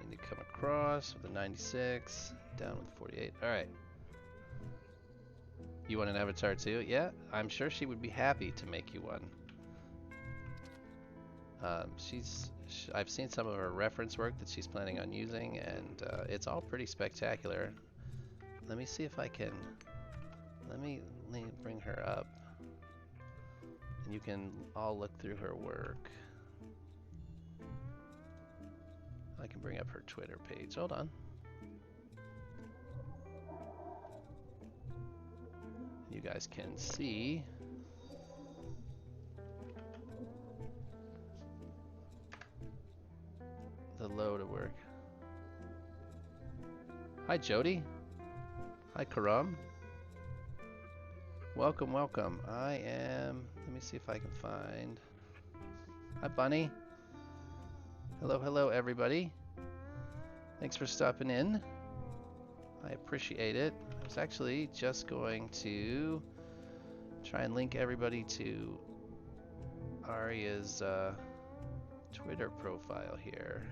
Need to come across with a 96, down with 48. Alright. You want an avatar too? Yeah, I'm sure she would be happy to make you one. I've seen some of her reference work that she's planning on using, and it's all pretty spectacular. Let me see if I can, let me bring her up, and you can all look through her work. I can bring up her Twitter page. Hold on. You guys can see the load of work. Hi Jody. Hi Karam. Welcome, welcome. I am, let me see if I can find. Hi Bunny. Hello, hello everybody. Thanks for stopping in. I appreciate it. I was actually just going to try and link everybody to Arya's Twitter profile here.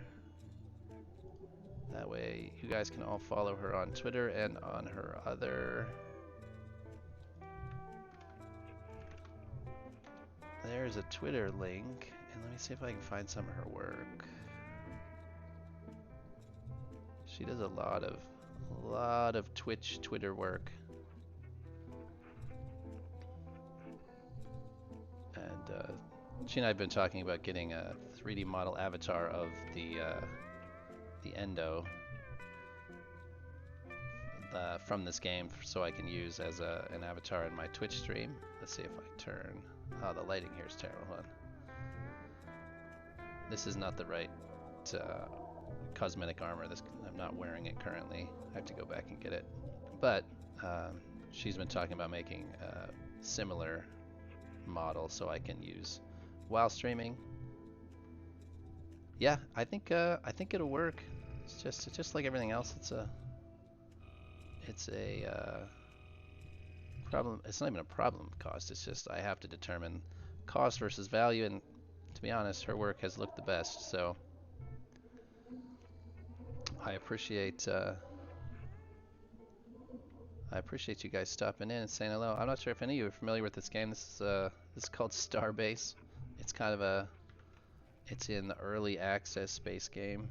That way you guys can all follow her on Twitter and on her other... There's a Twitter link, and let me see if I can find some of her work. She does a lot of Twitter work. And she and I have been talking about getting a 3D model avatar of the Endo from this game, so I can use as an avatar in my Twitch stream. Let's see if I turn. Oh, the lighting here is terrible. Hold on. This is not the right cosmetic armor. I'm not wearing it currently. I have to go back and get it. But she's been talking about making a similar model so I can use while streaming. Yeah, I think it'll work. It's just like everything else. It's a problem. It's not even a problem of cost. It's just I have to determine cost versus value, and to be honest, her work has looked the best. So I appreciate you guys stopping in and saying hello. I'm not sure if any of you are familiar with this game. This is called Starbase. It's kind of it's in the early access space game.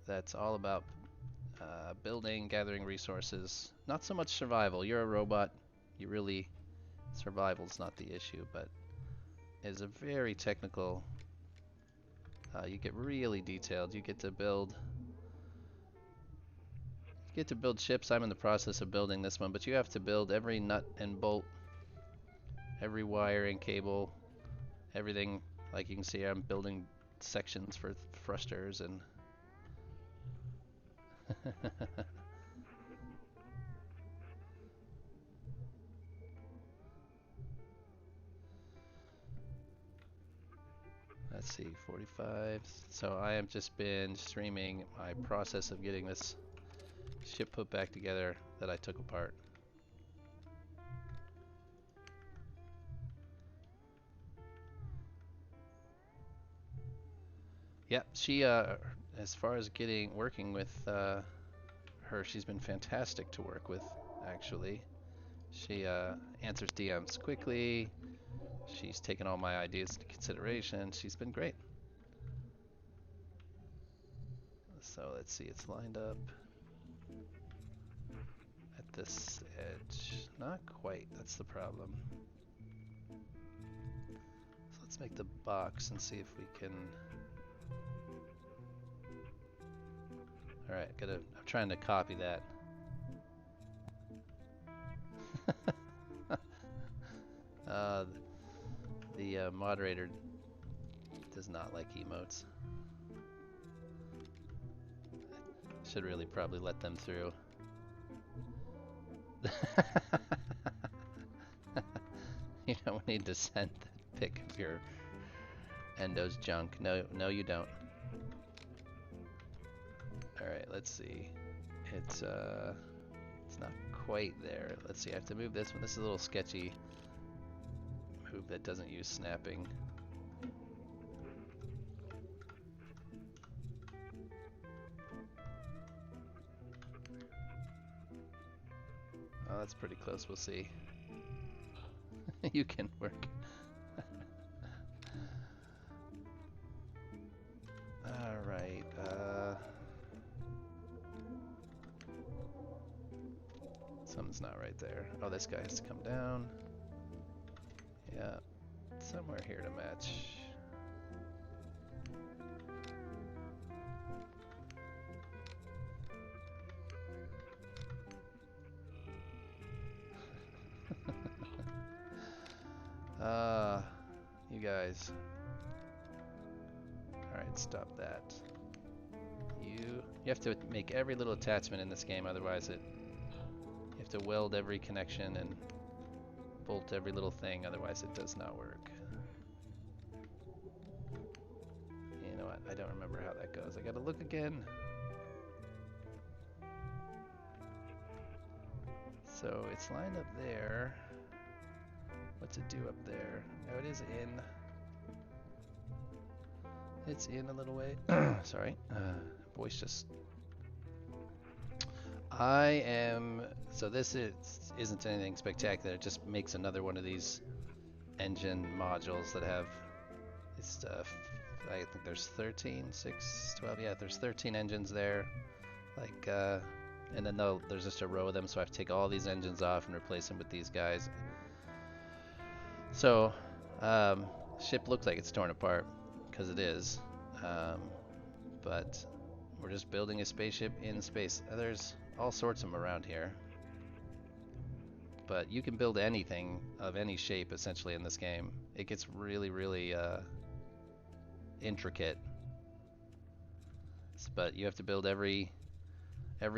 That's all about building, gathering resources. Not so much survival. You're a robot. Survival's not the issue, but it's a very technical. You get really detailed. You get to build ships. I'm in the process of building this one, but you have to build every nut and bolt, every wire and cable, everything. Like you can see, I'm building sections for thrusters and let's see, 45. So I have just been streaming my process of getting this ship put back together that I took apart. Yep, she as far as working with her, she's been fantastic to work with, actually. She answers DMs quickly. She's taken all my ideas into consideration. She's been great. So let's see, it's lined up at this edge. Not quite, that's the problem. So let's make the box and see if we can... Alright, I'm trying to copy that. The moderator does not like emotes. Should really probably let them through. You don't need to send the pic of your Endo's junk. No, no, you don't. Alright, let's see. It's not quite there. Let's see, I have to move this one. This is a little sketchy move that doesn't use snapping. Oh, that's pretty close. We'll see. You can work. Alright, something's not right there. Oh, this guy has to come down. Yeah, somewhere here to match. You guys. Alright, stop that. You have to make every little attachment in this game, otherwise you have to weld every connection and bolt every little thing, otherwise it does not work. You know what? I don't remember how that goes. I gotta look again. So it's lined up there. What's it do up there? Oh, it is in. It's in a little way. Sorry. Voice just... So this isn't anything spectacular. It just makes another one of these engine modules that have this I think there's 13, 6, 12, yeah, there's 13 engines there. Like, and then there's just a row of them, so I have to take all these engines off and replace them with these guys. So, ship looks like it's torn apart, because it is. But we're just building a spaceship in space. There's all sorts of them around here. But you can build anything of any shape, essentially, in this game. It gets really, really intricate. But you have to build every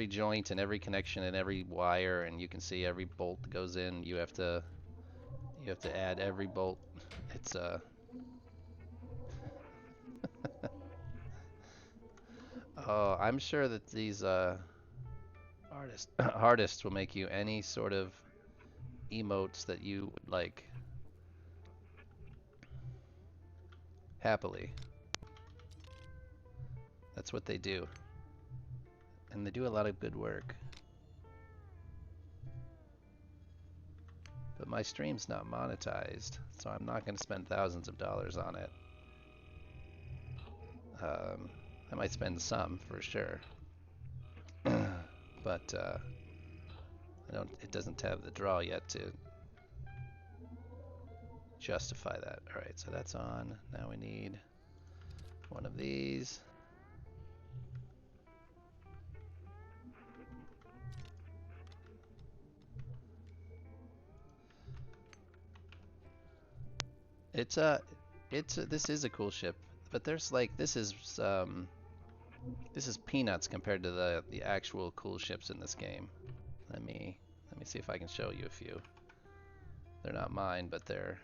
joint and every connection and every wire, and you can see every bolt that goes in. You have to add every bolt. It's oh, I'm sure that these artists will make you any sort of emotes that you would like. Happily. That's what they do. And they do a lot of good work. But my stream's not monetized, so I'm not going to spend thousands of dollars on it. I might spend some for sure, but it doesn't have the draw yet to justify that. All right, so that's on. Now we need one of these. This is a cool ship, but there's like this is peanuts compared to the actual cool ships in this game. Let me see if I can show you a few. They're not mine, but they're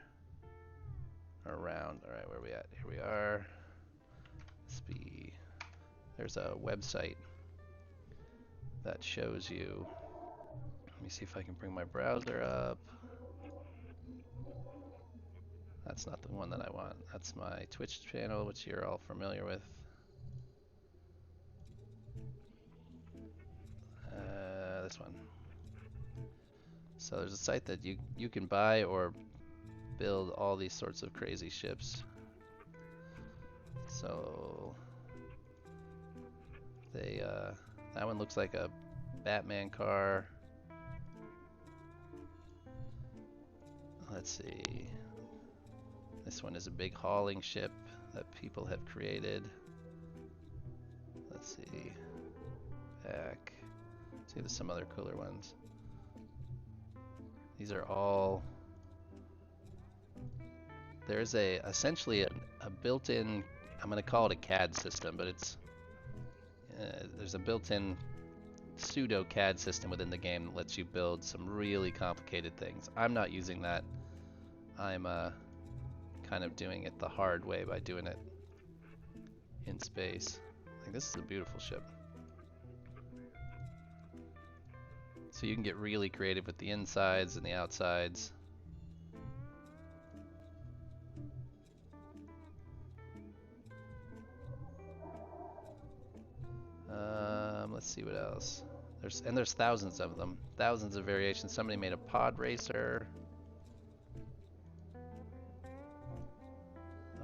around. All right, where are we at? Here we are. There's a website that shows you. Let me see if I can bring my browser up. That's not the one that I want. That's my Twitch channel, which you're all familiar with. This one. So there's a site that you can buy or build all these sorts of crazy ships. So that one looks like a Batman car. Let's see. This one is a big hauling ship that people have created. Let's see. Back. See, there's some other cooler ones. These are all. There's essentially a built-in. I'm going to call it a CAD system, but it's there's a built-in pseudo CAD system within the game that lets you build some really complicated things. I'm not using that. I'm kind of doing it the hard way by doing it in space. Like, this is a beautiful ship. So you can get really creative with the insides and the outsides. Let's see what else. There's thousands of them. Thousands of variations. Somebody made a pod racer.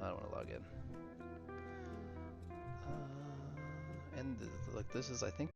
I don't want to log in. And look, this is, I think,